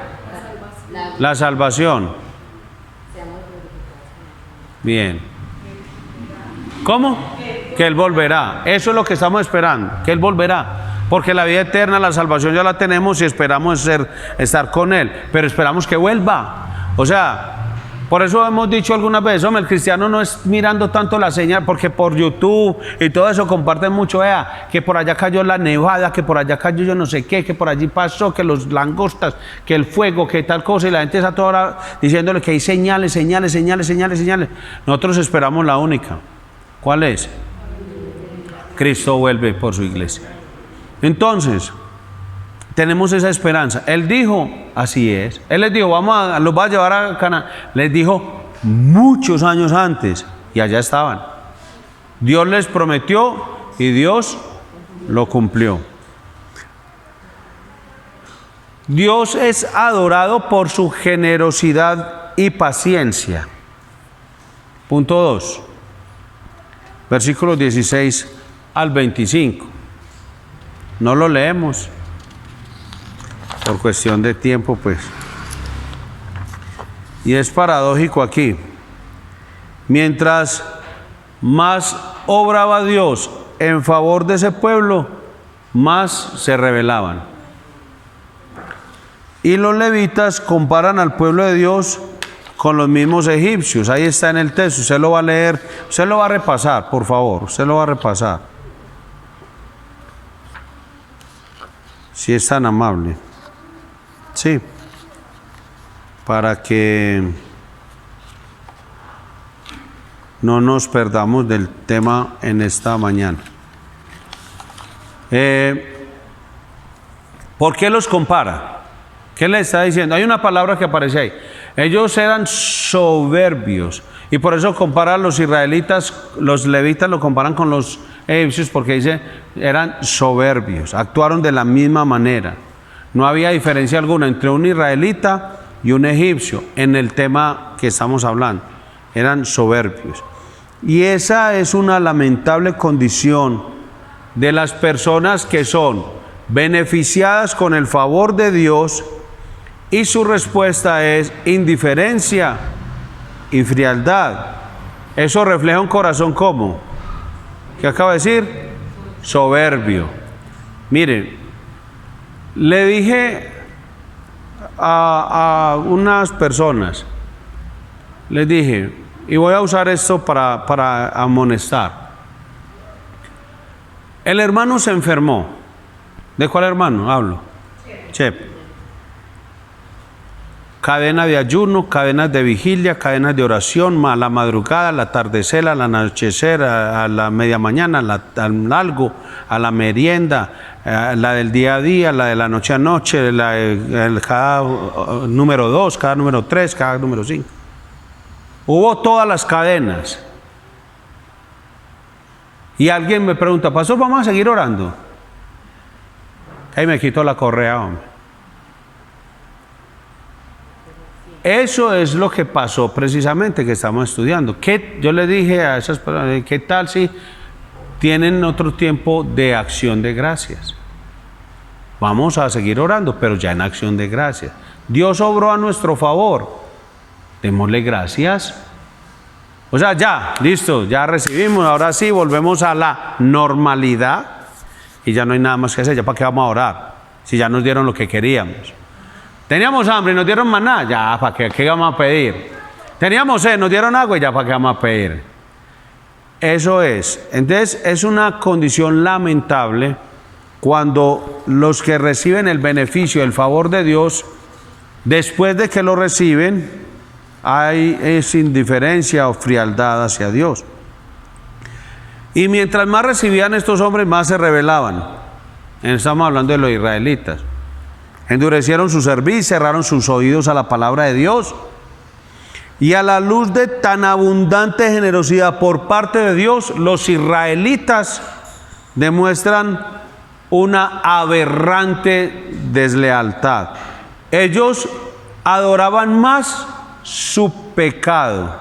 La salvación. Bien. ¿Cómo? Que Él volverá. Eso es lo que estamos esperando, que Él volverá. Porque la vida eterna, la salvación ya la tenemos y esperamos estar con Él. Pero esperamos que vuelva. O sea, por eso hemos dicho algunas veces, hombre, el cristiano no es mirando tanto la señal, porque por YouTube y todo eso comparten mucho, que por allá cayó la nevada, que por allá cayó yo no sé qué, que por allí pasó, que los langostas, que el fuego, que tal cosa, y la gente está toda hora diciéndole que hay señales. Nosotros esperamos la única. ¿Cuál es? Cristo vuelve por su iglesia. Entonces, tenemos esa esperanza. Él dijo, así es. Él les dijo, los va a llevar a Canaán. Les dijo muchos años antes y allá estaban. Dios les prometió y Dios lo cumplió. Dios es adorado por su generosidad y paciencia. Punto 2. Versículos 16 al 25. No lo leemos por cuestión de tiempo, pues. Y es paradójico aquí. Mientras más obraba Dios en favor de ese pueblo, más se rebelaban. Y los levitas comparan al pueblo de Dios con los mismos egipcios. Ahí está en el texto, usted lo va a leer, usted lo va a repasar, por favor, usted lo va a repasar. Si es tan amable. Sí, para que no nos perdamos del tema en esta mañana. ¿Por qué los compara? ¿Qué le está diciendo? Hay una palabra que aparece ahí. Ellos eran soberbios y por eso compara a los israelitas, los levitas lo comparan con los egipcios porque dice eran soberbios, actuaron de la misma manera. No había diferencia alguna entre un israelita y un egipcio en el tema que estamos hablando. Eran soberbios. Y esa es una lamentable condición de las personas que son beneficiadas con el favor de Dios y su respuesta es indiferencia y frialdad. Eso refleja un corazón ¿cómo? ¿Qué acaba de decir? Soberbio. Miren, le dije a unas personas, les dije, y voy a usar esto para amonestar. El hermano se enfermó. ¿De cuál hermano hablo? Chep. cadena de ayuno, cadenas de vigilia, cadenas de oración, a la madrugada, al atardecer, al anochecer, a la media mañana, al algo, a la merienda, la del día a día, la de la noche a noche, cada número 2, cada número 3, cada número 5. Hubo todas las cadenas. Y alguien me pregunta, pastor, ¿vamos a seguir orando? Ahí me quito la correa, hombre. Eso es lo que pasó precisamente que estamos estudiando. Yo le dije a esas personas, ¿qué tal si tienen otro tiempo de acción de gracias? Vamos a seguir orando, pero ya en acción de gracias. Dios obró a nuestro favor. Démosle gracias. O sea, ya, listo, ya recibimos, ahora sí, volvemos a la normalidad y ya no hay nada más que hacer. ¿Ya para qué vamos a orar? Si ya nos dieron lo que queríamos. Teníamos hambre y nos dieron maná, ya para qué vamos a pedir. Teníamos sed, nos dieron agua y ya para qué vamos a pedir. Eso es. Entonces es una condición lamentable cuando los que reciben el beneficio, el favor de Dios, después de que lo reciben, hay indiferencia o frialdad hacia Dios. Y mientras más recibían estos hombres, más se rebelaban. Estamos hablando de los israelitas. Endurecieron su cerviz, cerraron sus oídos a la palabra de Dios. Y a la luz de tan abundante generosidad por parte de Dios, los israelitas demuestran una aberrante deslealtad. Ellos adoraban más su pecado.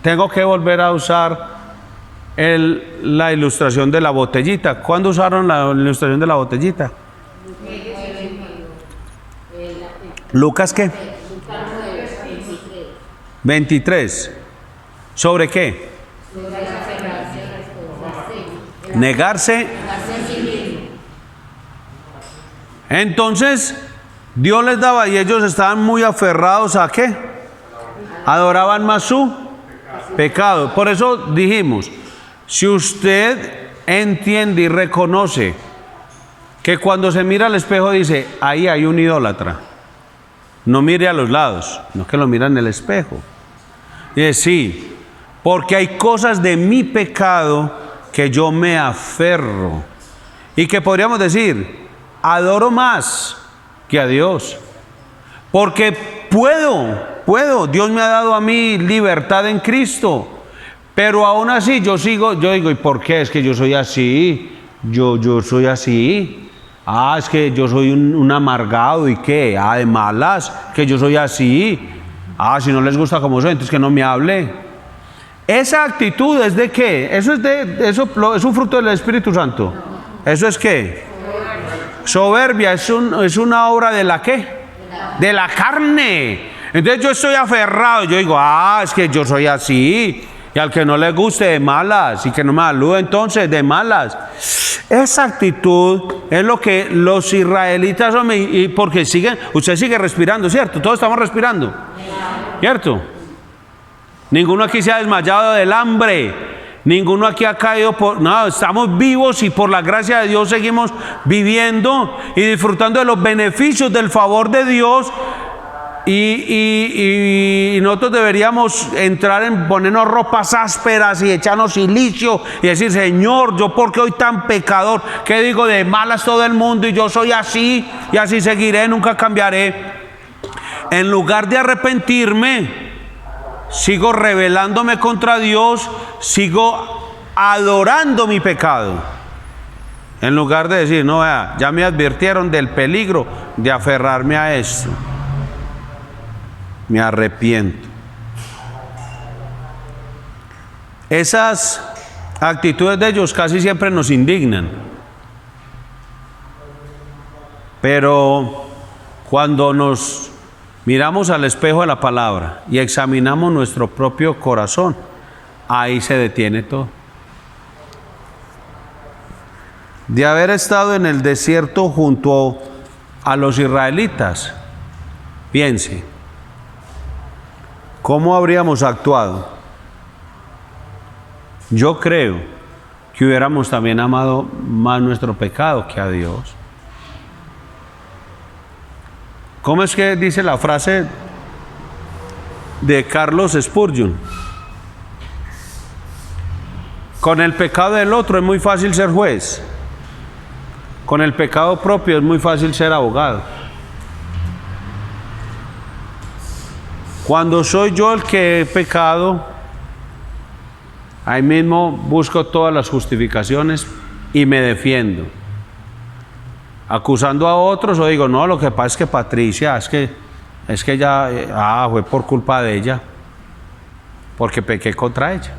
Tengo que volver a usar la ilustración de la botellita. ¿Cuándo usaron la ilustración de la botellita? Lucas, ¿qué? 23. ¿Sobre qué? Negarse. Entonces, Dios les daba y ellos estaban muy aferrados a ¿qué? Adoraban más su pecado. Por eso dijimos, si usted entiende y reconoce que cuando se mira al espejo dice, ahí hay un idólatra, no mire a los lados, no que lo mira en el espejo. Dice, sí, porque hay cosas de mi pecado que yo me aferro y que podríamos decir, adoro más que a Dios, porque puedo, Dios me ha dado a mí libertad en Cristo, pero aún así yo digo, ¿y por qué? Es que yo soy así, yo soy así. Es que yo soy un amargado, ¿y qué? De malas, que yo soy así. Si no les gusta como soy, entonces que no me hable. Esa actitud es de ¿qué? Eso es un fruto del Espíritu Santo. ¿Eso es qué? Soberbia, es una obra de la ¿qué? De la carne. Entonces yo estoy aferrado, yo digo, es que yo soy así. Y al que no le guste, de malas, y que no me salude, entonces de malas. Esa actitud es lo que los israelitas son, y porque usted sigue respirando, ¿cierto? Todos estamos respirando, ¿cierto? Ninguno aquí se ha desmayado del hambre, ninguno aquí ha caído no, estamos vivos y por la gracia de Dios seguimos viviendo y disfrutando de los beneficios del favor de Dios. Y nosotros deberíamos entrar en ponernos ropas ásperas y echarnos silicio y decir, Señor, yo porque hoy tan pecador, que digo, de malas todo el mundo y yo soy así y así seguiré, nunca cambiaré. En lugar de arrepentirme, sigo rebelándome contra Dios, sigo adorando mi pecado. En lugar de decir, no, ya me advirtieron del peligro de aferrarme a esto. Me arrepiento. Esas actitudes de ellos casi siempre nos indignan. Pero cuando nos miramos al espejo de la palabra y examinamos nuestro propio corazón, ahí se detiene todo. De haber estado en el desierto junto a los israelitas, piense, ¿cómo habríamos actuado? Yo creo que hubiéramos también amado más nuestro pecado que a Dios. ¿Cómo es que dice la frase de Carlos Spurgeon. Con el pecado del otro es muy fácil ser juez. Con el pecado propio es muy fácil ser abogado. Cuando soy yo el que he pecado, ahí mismo busco todas las justificaciones y me defiendo. Acusando a otros o digo, no, lo que pasa es que Patricia, es que ella, fue por culpa de ella, porque pequé contra ella.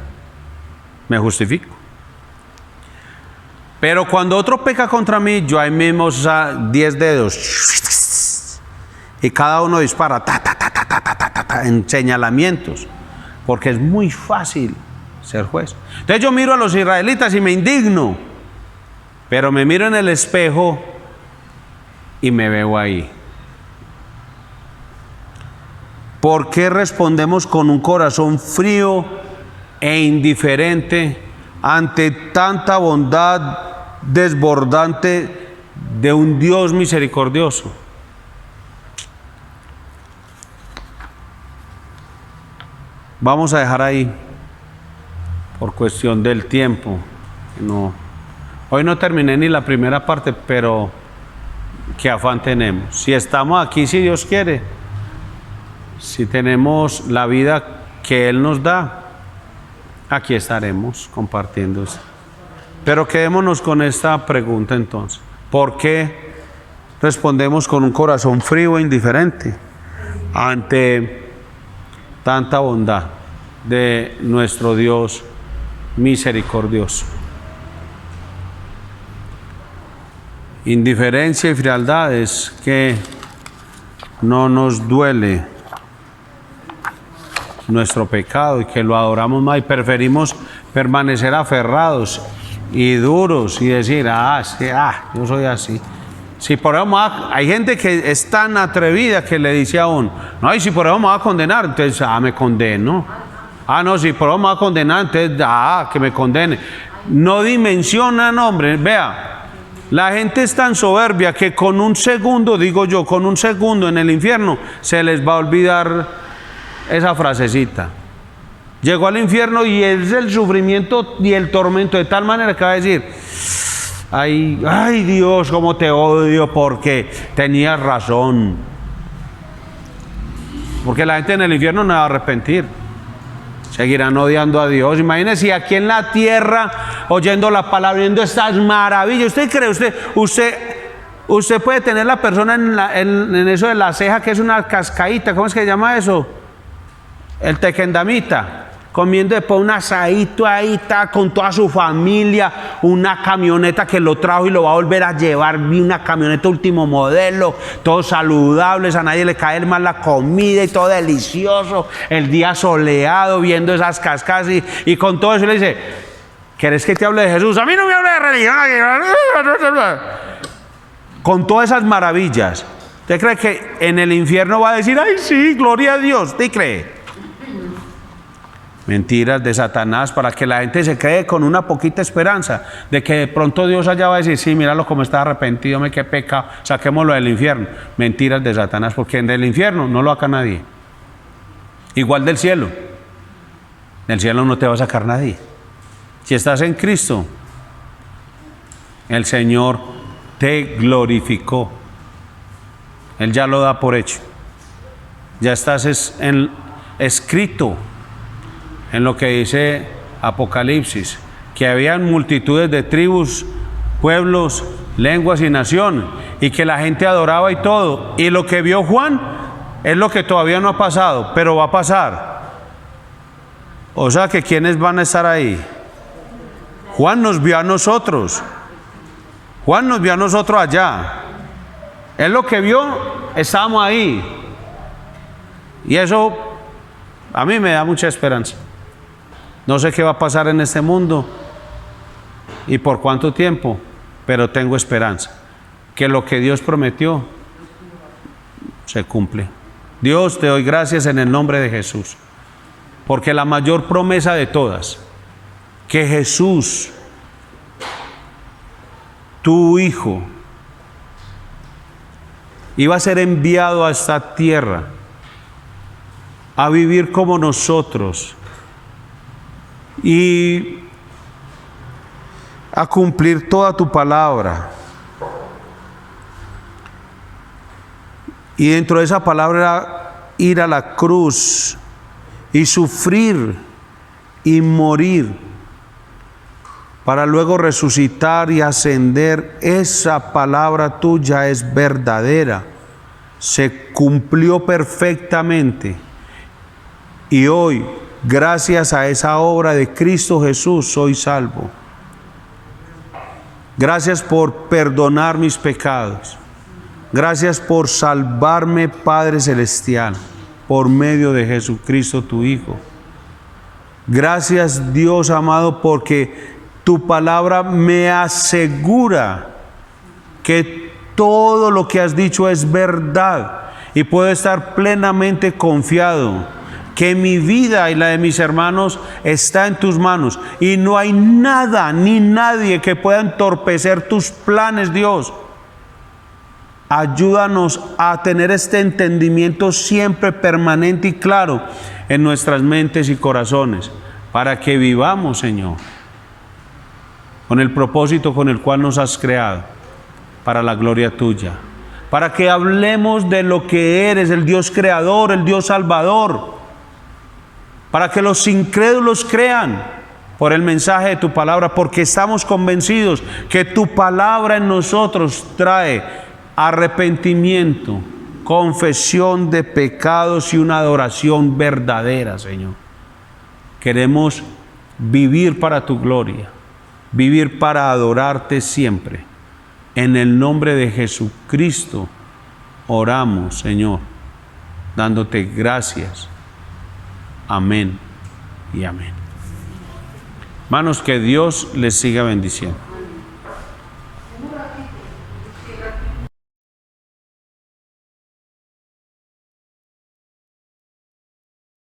Me justifico. Pero cuando otro peca contra mí, yo ahí mismo 10 dedos y cada uno dispara en señalamientos, porque es muy fácil ser juez. Entonces yo miro a los israelitas y me indigno, pero me miro en el espejo y me veo ahí. ¿Por qué respondemos con un corazón frío e indiferente ante tanta bondad desbordante de un Dios misericordioso? Vamos a dejar ahí por cuestión del tiempo. Hoy no terminé ni la primera parte, pero qué afán tenemos. Si estamos aquí, si Dios quiere, si tenemos la vida que Él nos da, aquí estaremos compartiendo eso. Pero quedémonos con esta pregunta entonces. ¿Por qué respondemos con un corazón frío e indiferente ante tanta bondad de nuestro Dios misericordioso? Indiferencia y frialdad es que no nos duele nuestro pecado y que lo adoramos más y preferimos permanecer aferrados y duros y decir, yo soy así. Si por eso hay gente que es tan atrevida que le dice a uno, no, y si por eso me va a condenar, entonces, me condeno. No, si por eso me va a condenar, entonces, que me condene. No dimensionan, hombre, vea. La gente es tan soberbia que con un segundo, digo yo, con un segundo en el infierno se les va a olvidar esa frasecita. Llegó al infierno y es el sufrimiento y el tormento de tal manera que va a decir, ay Dios, cómo te odio porque tenías razón. Porque la gente en el infierno no va a arrepentir. Seguirán odiando a Dios. Imagínense aquí en la tierra, oyendo la palabra, viendo estas maravillas. ¿Usted cree? Usted puede tener la persona en eso de la ceja, que es una cascadita. ¿Cómo es que se llama eso? El tequendamita. Comiendo después un asadito ahí, está con toda su familia, una camioneta que lo trajo y lo va a volver a llevar, una camioneta último modelo, todos saludables, a nadie le cae mal la comida y todo delicioso, el día soleado, viendo esas cascadas y con todo eso le dice, ¿querés que te hable de Jesús? A mí no me hable de religión. Con todas esas maravillas, ¿usted cree que en el infierno va a decir, ay sí, gloria a Dios? ¿Usted cree? Mentiras de Satanás para que la gente se quede con una poquita esperanza de que de pronto Dios allá va a decir, sí, míralo como está arrepentido, qué pecado, saquémoslo del infierno. Mentiras de Satanás, porque del infierno no lo saca nadie. Igual del cielo no te va a sacar nadie. Si estás en Cristo, el Señor te glorificó. Él ya lo da por hecho. Ya estás escrito en lo que dice Apocalipsis, que habían multitudes de tribus, pueblos, lenguas y naciones, y que la gente adoraba y todo. Y lo que vio Juan es lo que todavía no ha pasado, pero va a pasar. O sea que ¿quiénes van a estar ahí? Juan nos vio a nosotros. Juan nos vio a nosotros allá. Él lo que vio, estábamos ahí. Y eso a mí me da mucha esperanza. No sé qué va a pasar en este mundo y por cuánto tiempo, pero tengo esperanza que lo que Dios prometió se cumple. Dios, te doy gracias en el nombre de Jesús, porque la mayor promesa de todas, que Jesús, tu Hijo, iba a ser enviado a esta tierra a vivir como nosotros y a cumplir toda tu palabra. Y dentro de esa palabra, ir a la cruz y sufrir y morir para luego resucitar y ascender. Esa palabra tuya es verdadera, se cumplió perfectamente. Y hoy, gracias a esa obra de Cristo Jesús, soy salvo. Gracias por perdonar mis pecados. Gracias por salvarme, Padre Celestial, por medio de Jesucristo tu Hijo. Gracias, Dios amado, porque tu palabra me asegura que todo lo que has dicho es verdad, y puedo estar plenamente confiado que mi vida y la de mis hermanos está en tus manos, y no hay nada ni nadie que pueda entorpecer tus planes, Dios. Ayúdanos a tener este entendimiento siempre permanente y claro en nuestras mentes y corazones, para que vivamos, Señor, con el propósito con el cual nos has creado, para la gloria tuya, para que hablemos de lo que eres, el Dios creador, el Dios salvador, para que los incrédulos crean por el mensaje de tu palabra, porque estamos convencidos que tu palabra en nosotros trae arrepentimiento, confesión de pecados y una adoración verdadera, Señor. Queremos vivir para tu gloria, vivir para adorarte siempre. En el nombre de Jesucristo oramos, Señor, dándote gracias. Amén y amén. Hermanos, que Dios les siga bendiciendo.